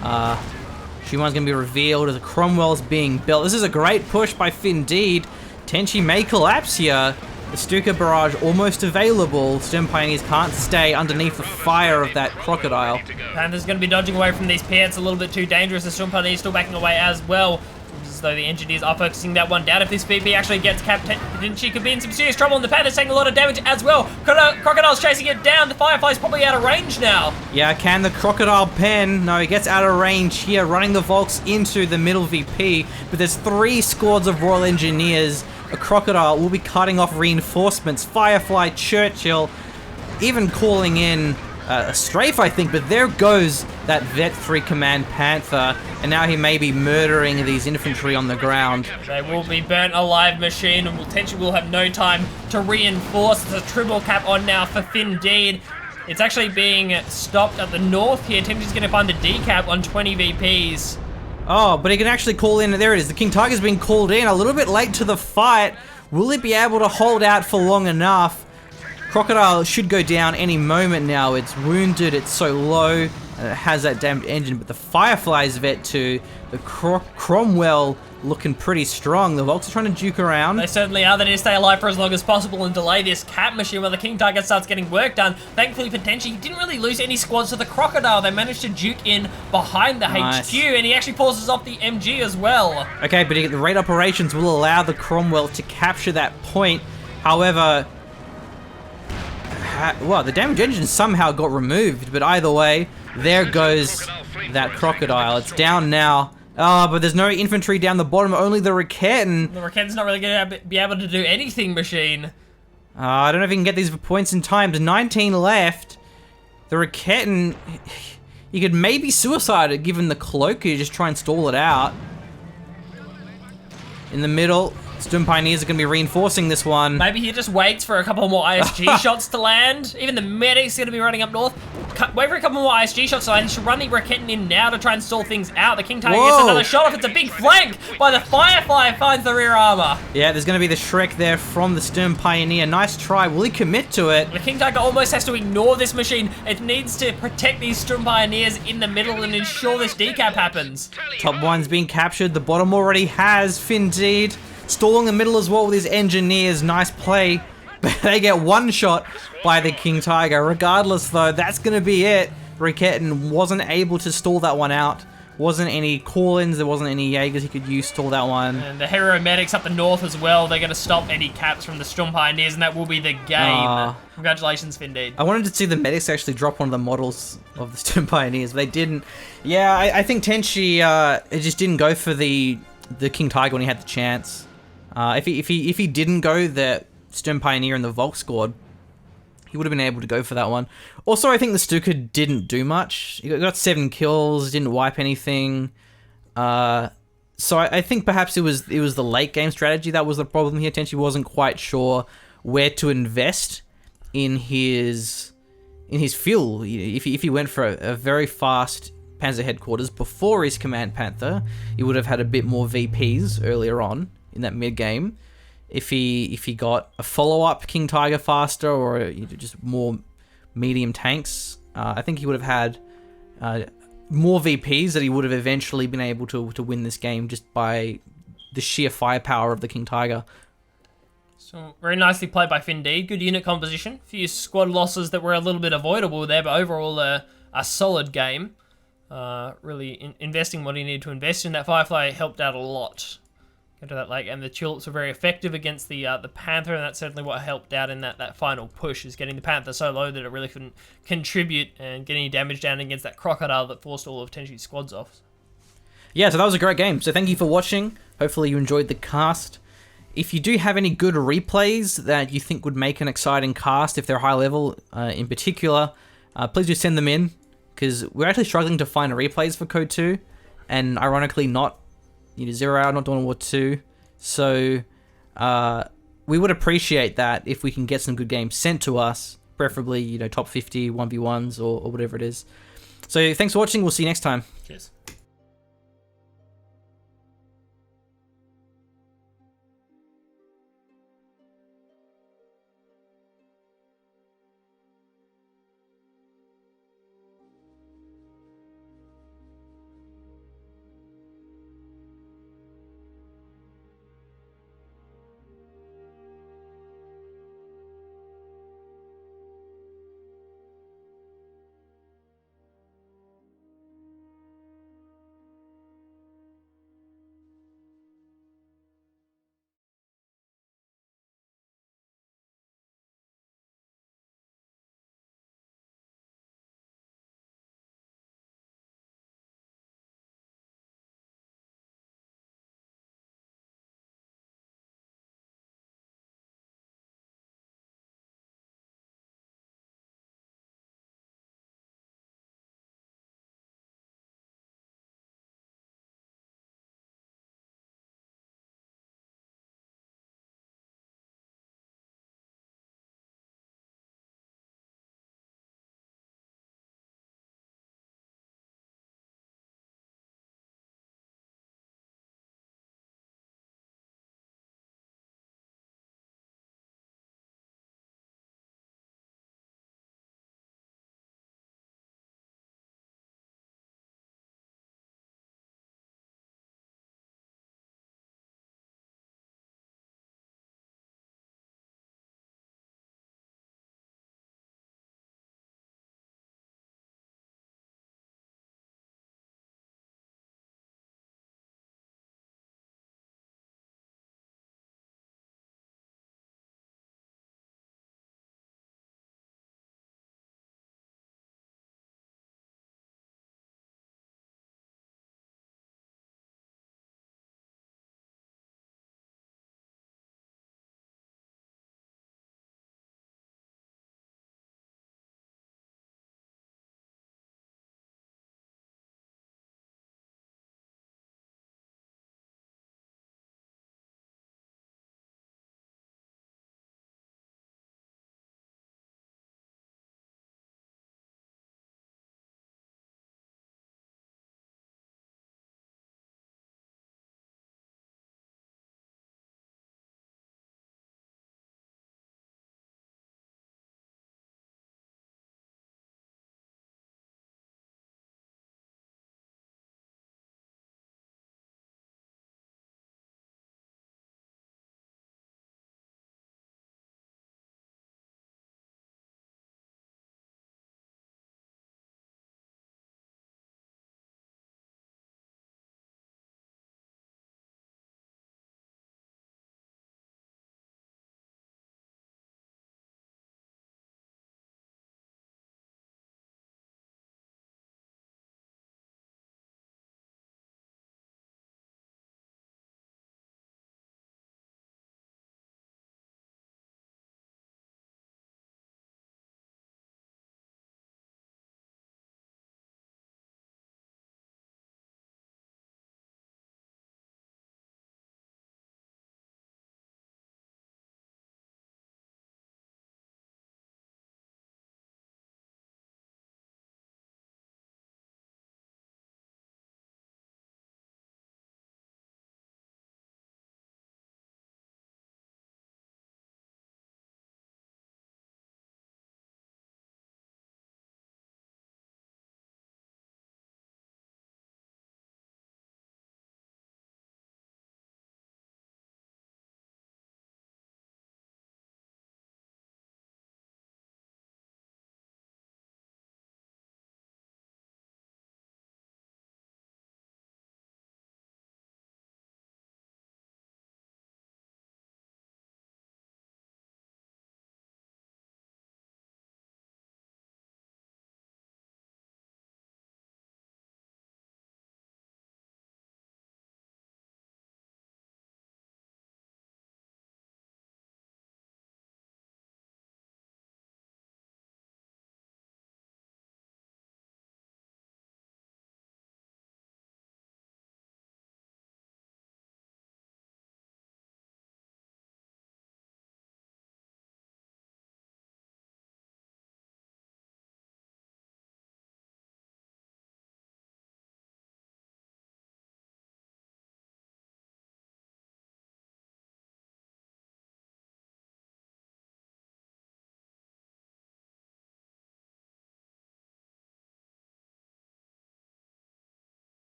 Speaker 1: Shuman's going to be revealed as a Cromwell's being built. This is a great push by Finndeed. Tenshi may collapse here. The Stuka barrage almost available. Stern Pioneers can't stay underneath the fire of that crocodile.
Speaker 3: Panther's going to be dodging away from these pits. A little bit too dangerous. The Stern Pioneers still backing away as well. As though the engineers are focusing that one down. If this VP actually gets capped, she could be in some serious trouble, and the Panther's taking a lot of damage as well. Crocodile's chasing it down. The Firefly's probably out of range now.
Speaker 1: Yeah, can the Crocodile pen? No, he gets out of range here, running the Volks into the middle VP, but there's 3 squads of Royal Engineers. A Crocodile will be cutting off reinforcements. Firefly, Churchill, even calling in a strafe, I think, but there goes that Vet 3 Command Panther, and now he may be murdering these infantry on the ground.
Speaker 3: They will be burnt alive, machine, and Tenshi will have no time to reinforce. There's a triple cap on now for Finndeed. It's actually being stopped at the north here. Tenshi's going to find the decap on 20 VPs.
Speaker 1: Oh, but he can actually call in. There it is. The King Tiger's been called in a little bit late to the fight. Will it be able to hold out for long enough? Crocodile should go down any moment now. It's wounded, it's so low, and it has that damned engine, but the Firefly's vet too. The Cromwell looking pretty strong. The Volks are trying to juke around.
Speaker 3: They certainly are. They need to stay alive for as long as possible and delay this cap machine while the King Tiger starts getting work done. Thankfully for Tenshi, he didn't really lose any squads to the Crocodile. They managed to juke in behind the HQ, and he actually pauses off the MG as well.
Speaker 1: Okay, but the raid operations will allow the Cromwell to capture that point. However, well, the damage engine somehow got removed, but either way, there goes that Crocodile. It's down now. Oh, but there's no infantry down the bottom, only the Raketten.
Speaker 3: The Raketten's not really going to be able to do anything, machine.
Speaker 1: I don't know if he can get these points in time. There's 19 left. The Raketten, he could maybe suicide it given the cloak. You just try and stall it out. In the middle, Stern Pioneers are going to be reinforcing this one.
Speaker 3: Maybe he just waits for a couple more ISG shots to land. Even the medic's going to be running up north. Wait for a couple more ISG shots to land. He should run the Raketten in now to try and stall things out. The King Tiger gets another shot off. It's a big flank by the Firefly, finds the rear armor. Yeah, there's going to be the Shrek there from the Stern Pioneer. Nice try. Will he commit to it? The King Tiger almost has to ignore this machine. It needs to protect these Stern Pioneers in the middle and ensure this decap happens. Top one's being captured. The bottom already has Finndeed. Stalling the middle as well with his engineers. Nice play. But they get one shot by the King Tiger. Regardless, though, that's going to be it. Raketten wasn't able to stall that one out. Wasn't any call-ins. There wasn't any Jaegers he could use to stall that one. And the Hero Medics up the north as well. They're going to stop any caps from the Storm Pioneers, and that will be the game. Congratulations, Finndeed. I wanted to see the Medics actually drop one of the models of the Storm Pioneers, but they didn't. Yeah, I think Tenshi it just didn't go for the King Tiger when he had the chance. If he didn't go the Stern Pioneer and the Volk squad,
Speaker 1: He would have been able to go for that one. Also, I think the Stuka didn't do much. He got 7 kills, didn't wipe anything. So I think perhaps it was the late game strategy that was the problem here. Tenshi wasn't quite sure where to invest in his fuel. If he went for a very fast Panzer headquarters before his command Panther, he would have had a bit more VPs earlier on in that mid game. If he got a follow-up King Tiger faster, or just more medium tanks, I think he would have had more VPs that he would have eventually been able to win this game just by the sheer firepower of the King Tiger.
Speaker 3: So very nicely played by Finndeed. Good unit composition. A few squad losses that were a little bit avoidable there, but overall a solid game. Really investing what he needed to invest in. That Firefly helped out a lot. Into that late game. The Tulips were very effective against the Panther, and that's certainly what helped out in that final push, is getting the Panther so low that it really couldn't contribute and get any damage down against that Crocodile that forced all of Tenshi's squads off.
Speaker 1: Yeah, so that was a great game. So thank you for watching. Hopefully you enjoyed the cast. If you do have any good replays that you think would make an exciting cast, if they're high level in particular, please do send them in, because we're actually struggling to find replays for Coh2, and ironically not Zero Hour, not Dawn War 2. So we would appreciate that if we can get some good games sent to us, preferably top 50 1v1s or whatever it is. So thanks for watching. We'll see you next time.
Speaker 3: Cheers.